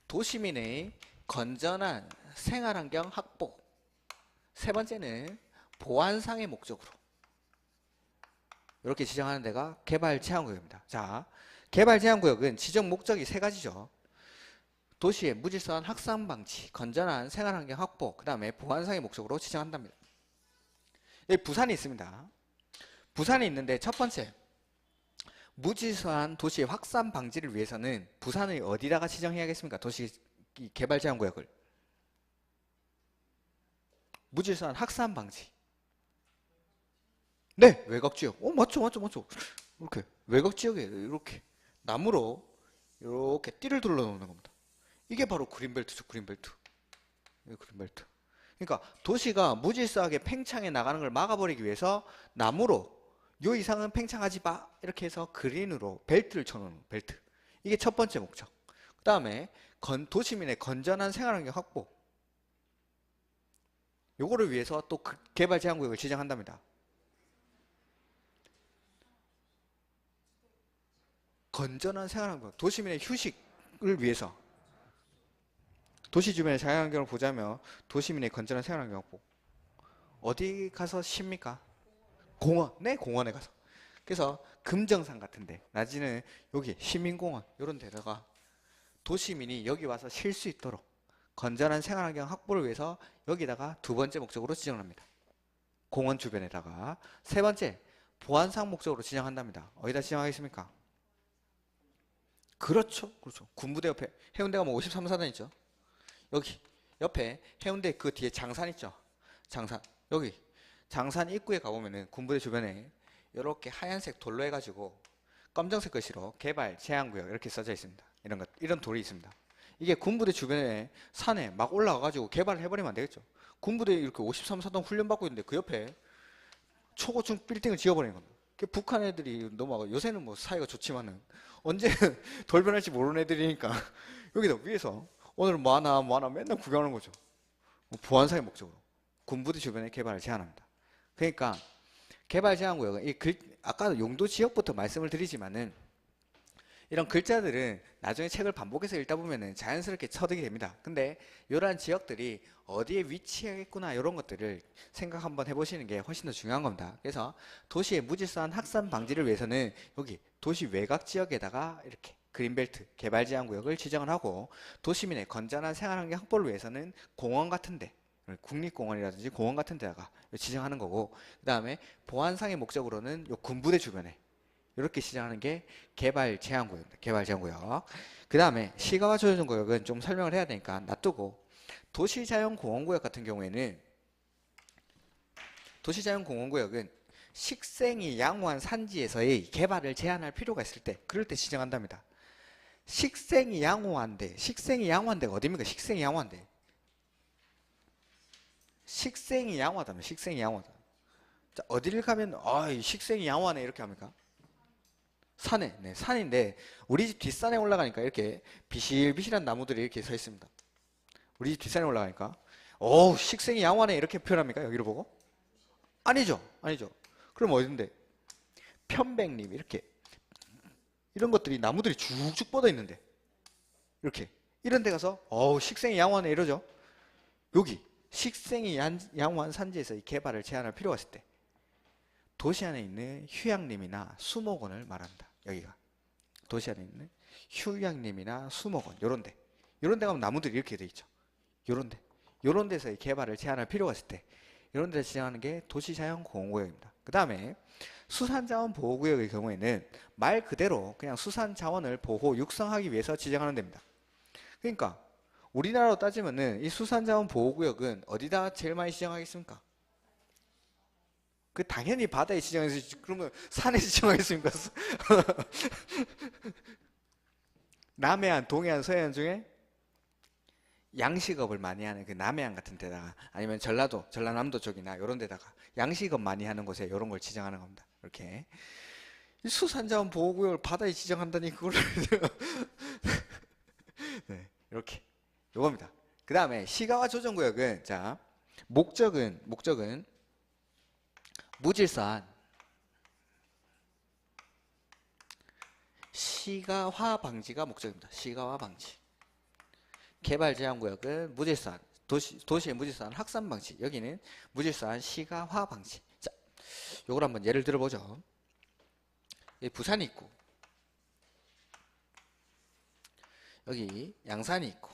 [SPEAKER 1] 도시민의 건전한 생활환경 확보. 세 번째는 보안상의 목적으로. 이렇게 지정하는 데가 개발제한구역입니다. 자, 개발제한구역은 지정 목적이 3가지죠. 도시의 무질서한 확산 방지, 건전한 생활환경 확보, 그 다음에 보안상의 목적으로 지정한답니다. 여기 부산이 있습니다. 부산이 있는데 첫 번째, 무질서한 도시의 확산 방지를 위해서는 부산을 어디다가 지정해야겠습니까? 도시 개발제한구역을. 무질서한 확산 방지. 네, 외곽지역. 맞죠. 이렇게 외곽지역에 이렇게 나무로 이렇게 띠를 둘러 놓는 겁니다. 이게 바로 그린벨트죠. 그린벨트. 그러니까 도시가 무질서하게 팽창해 나가는 걸 막아버리기 위해서 나무로 요 이상은 팽창하지 마 이렇게 해서 그린으로 벨트를 쳐놓는 벨트. 이게 첫 번째 목적. 그 다음에 도시민의 건전한 생활환경 확보. 요거를 위해서 또 개발제한구역을 지정한답니다. 건전한 생활환경, 도시민의 휴식을 위해서. 도시 주변의 자연환경을 보자면 도시민의 건전한 생활환경 확보. 어디 가서 쉽니까? 공원. 네, 공원에 가서. 그래서 금정산 같은데, 낮에는 여기 시민공원 이런 데다가 도시민이 여기 와서 쉴 수 있도록 건전한 생활환경 확보를 위해서 여기다가 두 번째 목적으로 지정을 합니다. 공원 주변에다가. 세 번째, 보안상 목적으로 지정한답니다. 어디다 지정하겠습니까? 그렇죠. 군부대 옆에 해운대 가면 53사단 있죠. 여기 옆에 해운대 그 뒤에 장산 있죠. 장산. 여기 장산 입구에 가보면은 군부대 주변에 이렇게 하얀색 돌로 해가지고 검정색 글씨로 개발 제한구역 이렇게 써져 있습니다. 이런 돌이 있습니다. 이게 군부대 주변에 산에 막 올라가가지고 개발을 해버리면 안 되겠죠. 군부대 이렇게 53사단 훈련받고 있는데 그 옆에 초고층 빌딩을 지어버리는 겁니다. 북한 애들이 넘어가고, 요새는 뭐 사이가 좋지만은 언제 돌변할지 모르는 애들이니까 여기다 위에서 오늘 뭐 하나 맨날 구경하는 거죠. 보안상의 목적으로 군부대 주변에 개발을 제한합니다. 그러니까 개발 제한구역은 아까 용도 지역부터 말씀을 드리지만은 이런 글자들은 나중에 책을 반복해서 읽다 보면은 자연스럽게 쳐들게 됩니다. 근데 이러한 지역들이 어디에 위치하겠구나 이런 것들을 생각 한번 해보시는 게 훨씬 더 중요한 겁니다. 그래서 도시의 무질서한 확산 방지를 위해서는 여기 도시 외곽 지역에다가 이렇게 그린벨트 개발 제한 구역을 지정을 하고, 도시민의 건전한 생활환경 확보를 위해서는 공원 같은 데, 국립공원이라든지 공원 같은 데다가 지정하는 거고, 그 다음에 보안상의 목적으로는 요 군부대 주변에 이렇게 지정하는 게 개발 제한 구역입니다. 개발 제한 구역. 그 다음에 시가와 조정 구역은 좀 설명을 해야 되니까 놔두고, 도시자연공원구역 같은 경우에는, 도시자연공원구역은 식생이 양호한 산지에서의 개발을 제한할 필요가 있을 때, 그럴 때 지정한답니다. 식생이 양호한데, 식생이 양호한 데가 어디입니까? 식생이 양호한데. 식생이 양호하다면, 식생이 양호하다. 자, 어디를 가면, 식생이 양호하네, 이렇게 합니까? 산에, 네, 산인데, 우리 집 뒷산에 올라가니까 이렇게 비실비실한 나무들이 이렇게 서 있습니다. 우리 집 뒷산에 올라가니까, 식생이 양호하네, 이렇게 표현합니까? 여기를 보고? 아니죠, 아니죠. 그럼 어딘데? 편백잎, 이렇게. 이런 것들이, 나무들이 쭉쭉 뻗어 있는데, 이렇게. 이런 데 가서, 식생이 양호하네, 이러죠. 여기, 식생이 양호한 산지에서 이 개발을 제한할 필요가 있을 때, 도시 안에 있는 휴양림이나 수목원을 말합니다. 여기가. 도시 안에 있는 휴양림이나 수목원, 요런 데. 요런 데 가면 나무들이 이렇게 돼 있죠. 요런 데. 요런 데서의 개발을 제한할 필요가 있을 때, 이런 데를 지정하는 게 도시자연공원구역입니다. 그 다음에 수산자원보호구역의 경우에는 말 그대로 그냥 수산자원을 보호, 육성하기 위해서 지정하는 데입니다. 그러니까 우리나라로 따지면은 이 수산자원보호구역은 어디다 제일 많이 지정하겠습니까? 당연히 바다에 지정해서, 그러면 산에 지정하겠습니까? 남해안, 동해안, 서해안 중에 양식업을 많이 하는 그 남해안 같은 데다가, 아니면 전라도, 전라남도 쪽이나 이런 데다가 양식업 많이 하는 곳에 이런 걸 지정하는 겁니다. 이렇게. 수산자원 보호구역을 바다에 지정한다니, 그걸. 네, 이렇게. 요겁니다. 그 다음에 시가와 조정구역은, 자, 목적은 무질서한 시가화 방지가 목적입니다. 시가화 방지. 개발 제한 구역은 무질서한 도시의 무질서한 확산 방지. 여기는 무질서한 시가화 방지. 자, 요걸 한번 예를 들어보죠. 여기 부산이 있고, 여기 양산이 있고,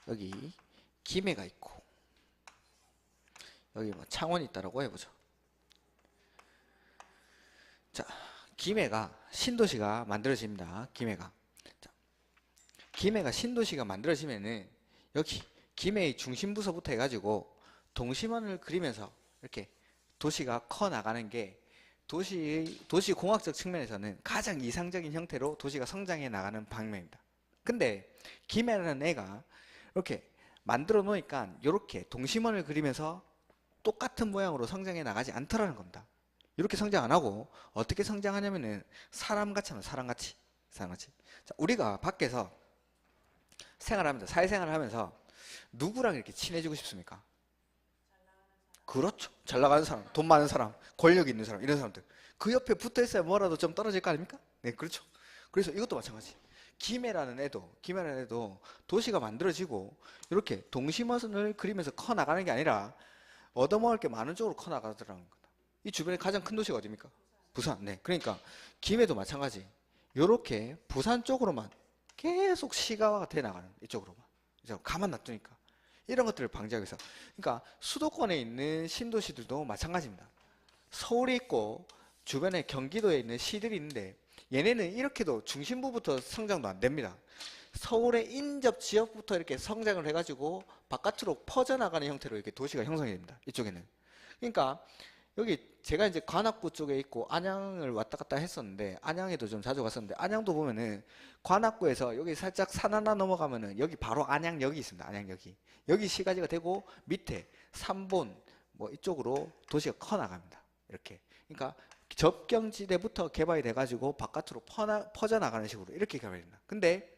[SPEAKER 1] 여기 김해가 있고, 여기 뭐 창원이 있다라고 해보죠. 자, 김해가 신도시가 만들어집니다. 김해가. 자, 김해가 신도시가 만들어지면은 여기 김해의 중심부서부터 해가지고 동심원을 그리면서 이렇게 도시가 커 나가는 게 도시 공학적 측면에서는 가장 이상적인 형태로 도시가 성장해 나가는 방면입니다. 근데 김해라는 애가 이렇게 만들어 놓으니까 이렇게 동심원을 그리면서 똑같은 모양으로 성장해 나가지 않더라는 겁니다. 이렇게 성장 안 하고 어떻게 성장하냐면은 사람같이 하면 사람같이. 자, 우리가 밖에서 생활하면서, 사회생활을 하면서 누구랑 이렇게 친해지고 싶습니까? 그렇죠. 잘 나가는 사람, 돈 많은 사람, 권력 있는 사람, 이런 사람들. 그 옆에 붙어 있어야 뭐라도 좀 떨어질 거 아닙니까? 네, 그렇죠. 그래서 이것도 마찬가지. 김해라는 애도 도시가 만들어지고 이렇게 동심원을 그리면서 커 나가는 게 아니라 얻어먹을 게 많은 쪽으로 커 나가더라는 거다. 이 주변에 가장 큰 도시가 어디입니까? 부산. 네. 그러니까 김해도 마찬가지. 요렇게 부산 쪽으로만 계속 시가화가 돼 나가는, 이쪽으로만. 이제 가만 놔두니까. 이런 것들을 방지하기 위해서. 그러니까 수도권에 있는 신도시들도 마찬가지입니다. 서울이 있고 주변에 경기도에 있는 시들이 있는데, 얘네는 이렇게도 중심부부터 성장도 안 됩니다. 서울의 인접 지역부터 이렇게 성장을 해가지고 바깥으로 퍼져나가는 형태로 이렇게 도시가 형성이 됩니다. 이쪽에는. 그러니까 여기 제가 이제 관악구 쪽에 있고 안양을 왔다 갔다 했었는데, 안양에도 좀 자주 갔었는데, 안양도 보면은 관악구에서 여기 살짝 산 하나 넘어가면은 여기 바로 안양역이 있습니다. 안양역이. 여기 시가지가 되고 밑에 삼본 뭐 이쪽으로 도시가 커 나갑니다. 이렇게. 그러니까 접경지대부터 개발이 돼가지고 바깥으로 퍼져나가는 식으로 이렇게 개발이 된다. 근데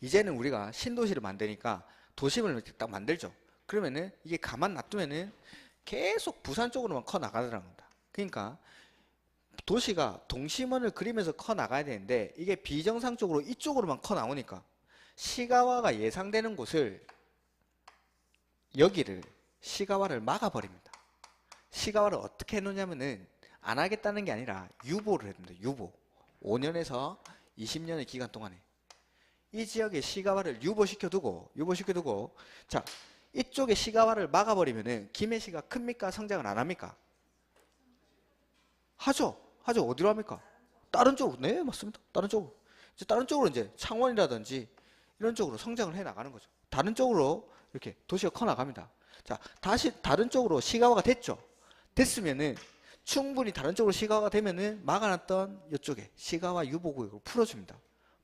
[SPEAKER 1] 이제는 우리가 신도시를 만드니까 도심을 이렇게 딱 만들죠. 그러면은 이게 가만 놔두면은 계속 부산 쪽으로만 커 나가더라는 겁니다. 그러니까 도시가 동심원을 그리면서 커 나가야 되는데 이게 비정상적으로 이쪽으로만 커 나오니까 시가화가 예상되는 곳을 여기를 시가화를 막아버립니다. 시가화를 어떻게 해놓냐면은 안 하겠다는 게 아니라 유보를 해둡니다. 유보. 5년에서 20년의 기간 동안에 이 지역의 시가화를 유보시켜두고 자 이쪽에 시가화를 막아버리면은 김해시가 큽니까? 성장을 안 합니까? 하죠. 어디로 합니까? 다른 쪽으로. 네, 맞습니다. 다른 쪽으로. 다른 쪽으로 이제 창원이라든지 이런 쪽으로 성장을 해 나가는 거죠. 다른 쪽으로 이렇게 도시가 커 나갑니다. 자, 다시 다른 쪽으로 시가화가 됐죠. 됐으면은 충분히 다른 쪽으로 시가화가 되면은 막아놨던 이쪽에 시가화 유보구역을 풀어줍니다.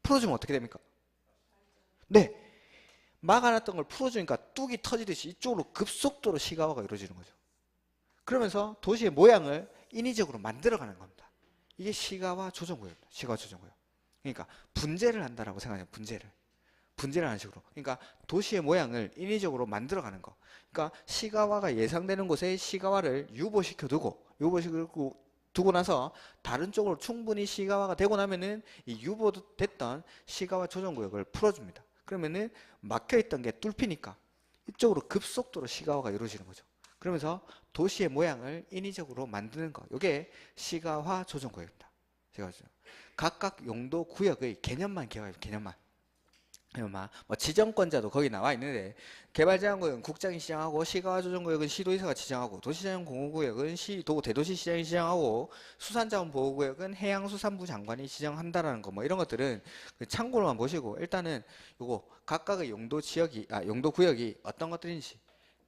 [SPEAKER 1] 풀어주면 어떻게 됩니까? 네, 막아놨던 걸 풀어주니까 뚝이 터지듯이 이쪽으로 급속도로 시가화가 이루어지는 거죠. 그러면서 도시의 모양을 인위적으로 만들어가는 겁니다. 이게 시가화 조정구역입니다. 시가화 조정구역. 그러니까 분재를 한다라고 생각해요. 분재를 하는 식으로. 그러니까 도시의 모양을 인위적으로 만들어가는 거. 그러니까 시가화가 예상되는 곳에 시가화를 유보시켜두고 나서 다른 쪽으로 충분히 시가화가 되고 나면은 이 유보됐던 시가화 조정구역을 풀어줍니다. 그러면은 막혀있던 게 뚫히니까 이쪽으로 급속도로 시가화가 이루어지는 거죠. 그러면서 도시의 모양을 인위적으로 만드는 거. 이게 시가화 조정구역입니다. 각각 용도 구역의 개념만 기억해요. 개념만. 뭐 지정권자도 거기 나와 있는데 개발제한구역은 국장이 지정하고 시가화 조정구역은 시도의사가 지정하고 도시자연공원구역은 시도 대도시시장이 지정하고 수산자원보호구역은 해양수산부 장관이 지정한다라는 거 뭐 이런 것들은 참고로만 보시고 일단은 요거 각각의 용도 지역이 용도 구역이 어떤 것들인지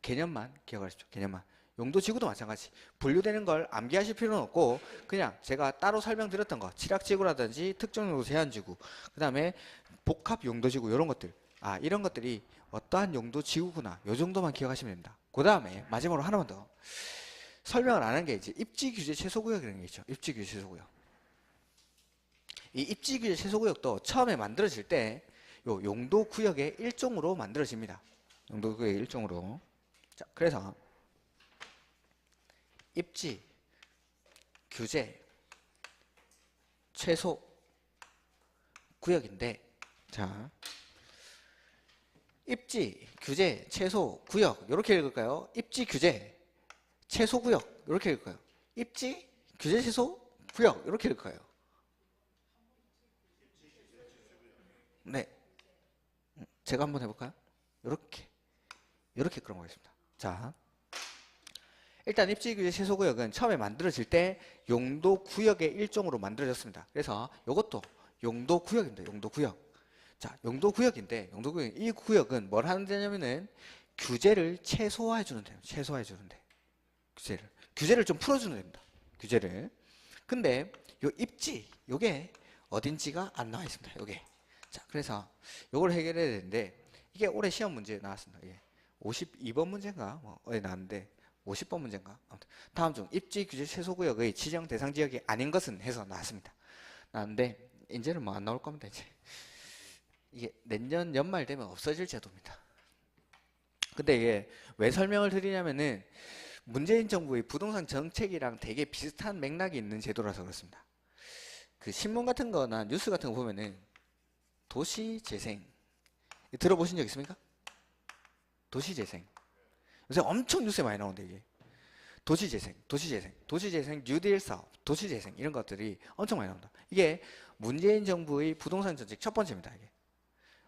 [SPEAKER 1] 개념만 기억하십시오. 개념만. 용도지구도 마찬가지. 분류되는 걸 암기하실 필요는 없고 그냥 제가 따로 설명드렸던 거 칠학지구라든지 특정용도 제한지구 그 다음에 복합용도지구 이런 것들 이런 것들이 어떠한 용도지구구나 요 정도만 기억하시면 됩니다. 그 다음에 마지막으로 하나만 더 설명을 안 한 게 이제 입지규제 최소구역이라는 게 있죠. 입지규제 최소구역. 이 입지규제 최소구역도 처음에 만들어질 때 요 용도구역의 일종으로 만들어집니다. 용도구역의 일종으로. 자, 그래서 입지, 규제, 최소 구역인데 자 입지, 규제, 최소 구역 이렇게 읽을까요? 입지, 규제, 최소 구역 이렇게 읽을까요? 입지, 규제, 최소 구역 이렇게 읽을까요? 네, 제가 한번 해볼까요? 이렇게 그런 거겠습니다. 자, 일단 입지규제 최소구역은 처음에 만들어질 때 용도구역의 일종으로 만들어졌습니다. 그래서 이것도 용도구역입니다. 용도구역. 자, 용도구역인데 이 구역은 뭘 하는 데냐면은 규제를 최소화해 주는 데요. 최소화해 주는데 규제를 좀 풀어주는 데입니다. 규제를. 근데 요 입지 요게 어딘지가 안 나와 있습니다. 요게. 자, 그래서 요걸 해결해야 되는데 이게 올해 시험 문제에 나왔습니다. 이게 52번 문제인가 뭐 어디 나왔는데 50번 문제인가? 아무튼 다음 중 입지 규제 최소구역의 지정 대상 지역이 아닌 것은 해서 나왔습니다. 나왔는데 이제는 뭐 안 나올 겁니다. 이제 이게 내년 연말 되면 없어질 제도입니다. 근데 이게 왜 설명을 드리냐면은 문재인 정부의 부동산 정책이랑 되게 비슷한 맥락이 있는 제도라서 그렇습니다. 그 신문 같은 거나 뉴스 같은 거 보면은 도시재생 들어보신 적 있습니까? 도시재생 요새 엄청 뉴스에 많이 나오는데 이게 도시재생, 뉴딜 사업, 도시재생 이런 것들이 엄청 많이 나온다. 이게 문재인 정부의 부동산 정책 첫 번째입니다. 이게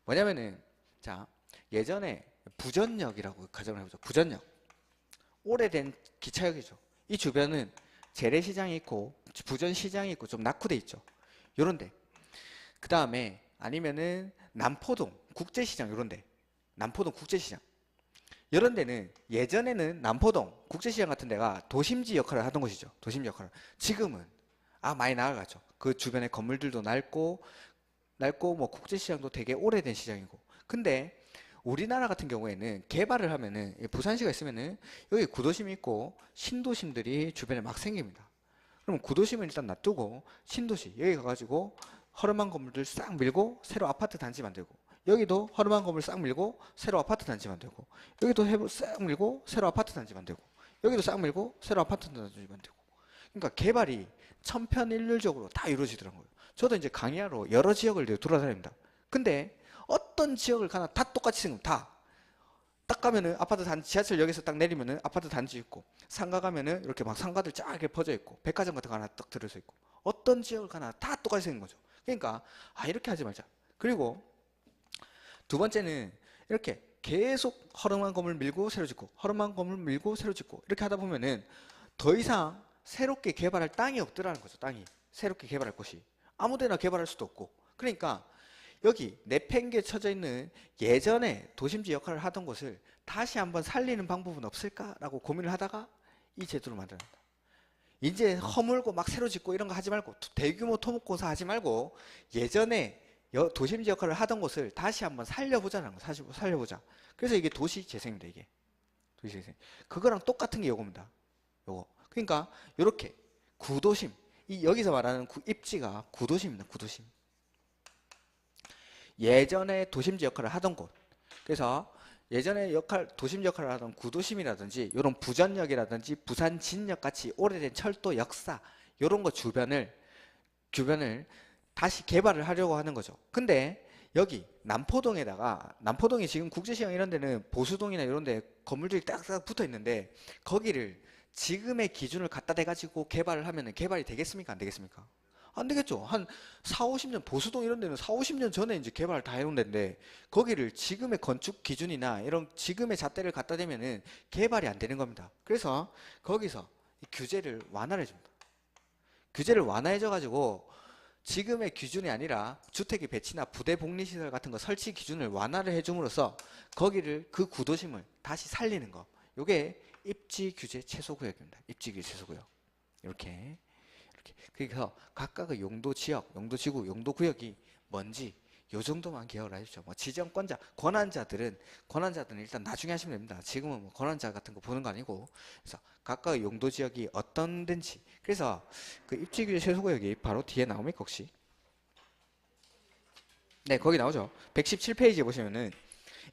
[SPEAKER 1] 뭐냐면은 자 예전에 부전역이라고 가정을 해보죠. 부전역 오래된 기차역이죠. 이 주변은 재래시장이 있고 부전시장이 있고 좀 낙후돼 있죠. 요런데 그 다음에 아니면은 남포동 국제시장 요런데 남포동 국제시장 이런 데는 예전에는 남포동 국제시장 같은 데가 도심지 역할을 하던 곳이죠. 도심지 역할을. 지금은 많이 나아가죠. 그 주변에 건물들도 낡고 뭐 국제시장도 되게 오래된 시장이고. 근데 우리나라 같은 경우에는 개발을 하면은 부산시가 있으면은 여기 구도심이 있고 신도심들이 주변에 막 생깁니다. 그럼 구도심은 일단 놔두고 신도시 여기 가가지고 허름한 건물들 싹 밀고 새로 아파트 단지 만들고 여기도 허름한 건물 싹 밀고 새로 아파트 단지 만들고 여기도 싹 밀고 새로 아파트 단지 만들고 여기도 싹 밀고 새로 아파트 단지 만들고 그러니까 개발이 천편일률적으로 다 이루어지더라고요. 저도 이제 강의하러 여러 지역을 돌아다닙니다. 근데 어떤 지역을 가나 다 똑같이 생깁니다. 딱 가면은 아파트 단지, 지하철역에서 딱 내리면은 아파트 단지 있고, 상가 가면은 이렇게 막 상가들 쫙 이렇게 퍼져 있고, 백화점 같은 거 하나 딱 들어서 있고, 어떤 지역을 가나 다 똑같이 생긴 거죠. 그러니까 이렇게 하지 말자. 그리고 두 번째는 이렇게 계속 허름한 건물 밀고 새로 짓고, 허름한 건물 밀고 새로 짓고, 이렇게 하다 보면은 더 이상 새롭게 개발할 땅이 없더라는 거죠. 땅이 새롭게 개발할 곳이 아무데나 개발할 수도 없고. 그러니까 여기 내팽개 쳐져 있는 예전에 도심지 역할을 하던 곳을 다시 한번 살리는 방법은 없을까라고 고민을 하다가 이 제도를 만들었다. 이제 허물고 막 새로 짓고 이런 거 하지 말고, 대규모 토목공사 하지 말고, 예전에 도심지 역할을 하던 곳을 다시 한번 살려보자는 거. 살려보자. 그래서 이게 도시재생입니다. 이게 도시재생. 그거랑 똑같은 게 요겁니다. 요거. 그러니까 이렇게 구도심, 이 여기서 말하는 입지가 구도심입니다. 구도심. 예전에 도심지 역할을 하던 곳. 그래서 예전에 도심지 역할을 하던 구도심이라든지 이런 부전역이라든지 부산 진역 같이 오래된 철도 역사, 이런 거 주변을 다시 개발을 하려고 하는 거죠. 근데 여기 남포동이 지금 국제시장 이런 데는 보수동이나 이런 데 건물들이 딱딱 붙어 있는데, 거기를 지금의 기준을 갖다 대가지고 개발을 하면 개발이 되겠습니까? 안 되겠습니까? 안 되겠죠. 한 4, 50년, 보수동 이런 데는 4, 50년 전에 이제 개발을 다 해놓은 데인데, 거기를 지금의 건축 기준이나 이런 지금의 잣대를 갖다 대면은 개발이 안 되는 겁니다. 그래서 거기서 이 규제를 완화해 줍니다. 규제를 완화해줘 가지고 지금의 기준이 아니라 주택의 배치나 부대 복리시설 같은 거 설치 기준을 완화를 해줌으로써 거기를, 그 구도심을 다시 살리는 거. 요게 입지 규제 최소 구역입니다. 입지 규제 최소 구역. 이렇게. 그래서 각각의 용도 지역, 용도 지구, 용도 구역이 뭔지 요 정도만 기억을 하십시오. 뭐 지정권자, 권한자들은 일단 나중에 하시면 됩니다. 지금은 뭐 권한자 같은 거 보는 거 아니고. 그래서 각각의 용도 지역이 어떤 데인지. 그래서 그 입지 규제 최소 구역이 바로 뒤에 나옵니까 혹시? 네, 거기 나오죠. 117페이지에 보시면은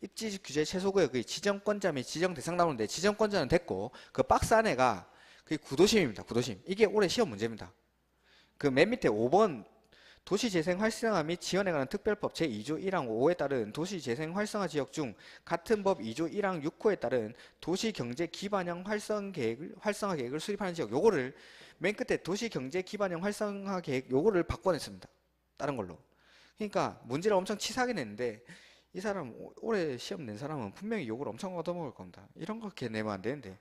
[SPEAKER 1] 입지 규제 최소 구역의 지정권자 및 지정 대상 나오는데, 지정권자는 됐고 그 박스 안에가 그 구도심입니다. 구도심. 이게 올해 시험 문제입니다. 그 맨 밑에 5번 도시재생 활성화 및 지원에 관한 특별법 제2조 1항 5에 따른 도시재생 활성화 지역 중 같은 법 2조 1항 6호에 따른 도시경제 기반형 활성화 계획을 수립하는 지역, 요거를 맨 끝에 도시경제 기반형 활성화 계획 요거를 바꿔냈습니다. 다른 걸로. 그러니까 문제를 엄청 치사하게 냈는데, 이 사람 올해 시험 낸 사람은 분명히 욕을 엄청 얻어먹을 겁니다. 이런 거 이렇게 내면 안 되는데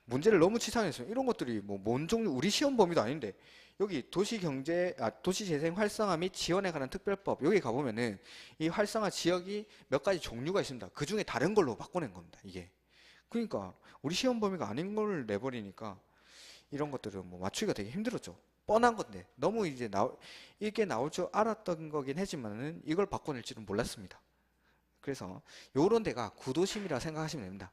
[SPEAKER 1] 문제를 너무 치사하게 냈어요. 이런 것들이 뭐 뭔 종류, 우리 시험 범위도 아닌데. 여기 도시재생 활성화 및 지원에 관한 특별법, 여기 가보면은 이 활성화 지역이 몇 가지 종류가 있습니다. 그 중에 다른 걸로 바꿔낸 겁니다. 이게. 그러니까 우리 시험 범위가 아닌 걸 내버리니까 이런 것들은 뭐 맞추기가 되게 힘들었죠. 뻔한 건데 너무 이제 이게 나올 줄 알았던 거긴 했지만은 이걸 바꿔낼지는 몰랐습니다. 그래서 요런 데가 구도심이라 생각하시면 됩니다.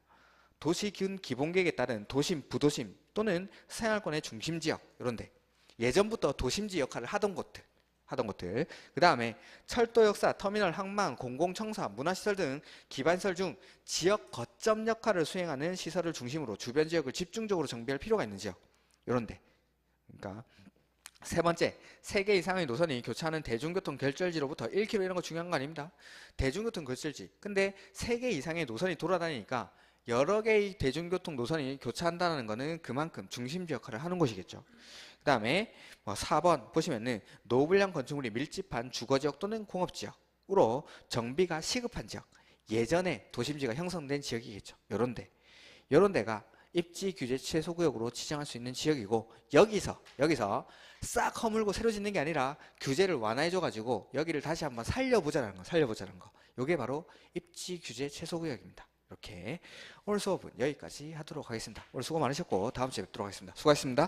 [SPEAKER 1] 도시균 기본계획에 따른 도심, 부도심 또는 생활권의 중심지역, 이런 데. 예전부터 도심지 역할을 하던 곳들. 그 다음에 철도 역사, 터미널, 항만, 공공청사, 문화시설 등 기반시설 중 지역 거점 역할을 수행하는 시설을 중심으로 주변 지역을 집중적으로 정비할 필요가 있는 지역. 이런데. 그러니까 세 번째, 3개 이상의 노선이 교차하는 대중교통 결절지로부터 1km, 이런 거 중요한 거 아닙니다. 대중교통 결절지. 근데 3개 이상의 노선이 돌아다니니까 여러 개의 대중교통 노선이 교차한다는 거는 그만큼 중심지 역할을 하는 곳이겠죠. 그 다음에 4번 보시면은 노블량 건축물이 밀집한 주거지역 또는 공업지역으로 정비가 시급한 지역, 예전에 도심지가 형성된 지역이겠죠. 요런 데가 입지 규제 최소 구역으로 지정할 수 있는 지역이고, 여기서 싹 허물고 새로 짓는 게 아니라 규제를 완화해줘 가지고 여기를 다시 한번 살려보자는 거. 요게 바로 입지 규제 최소 구역입니다. 이렇게 오늘 수업은 여기까지 하도록 하겠습니다. 오늘 수고 많으셨고 다음 주에 뵙도록 하겠습니다. 수고하셨습니다.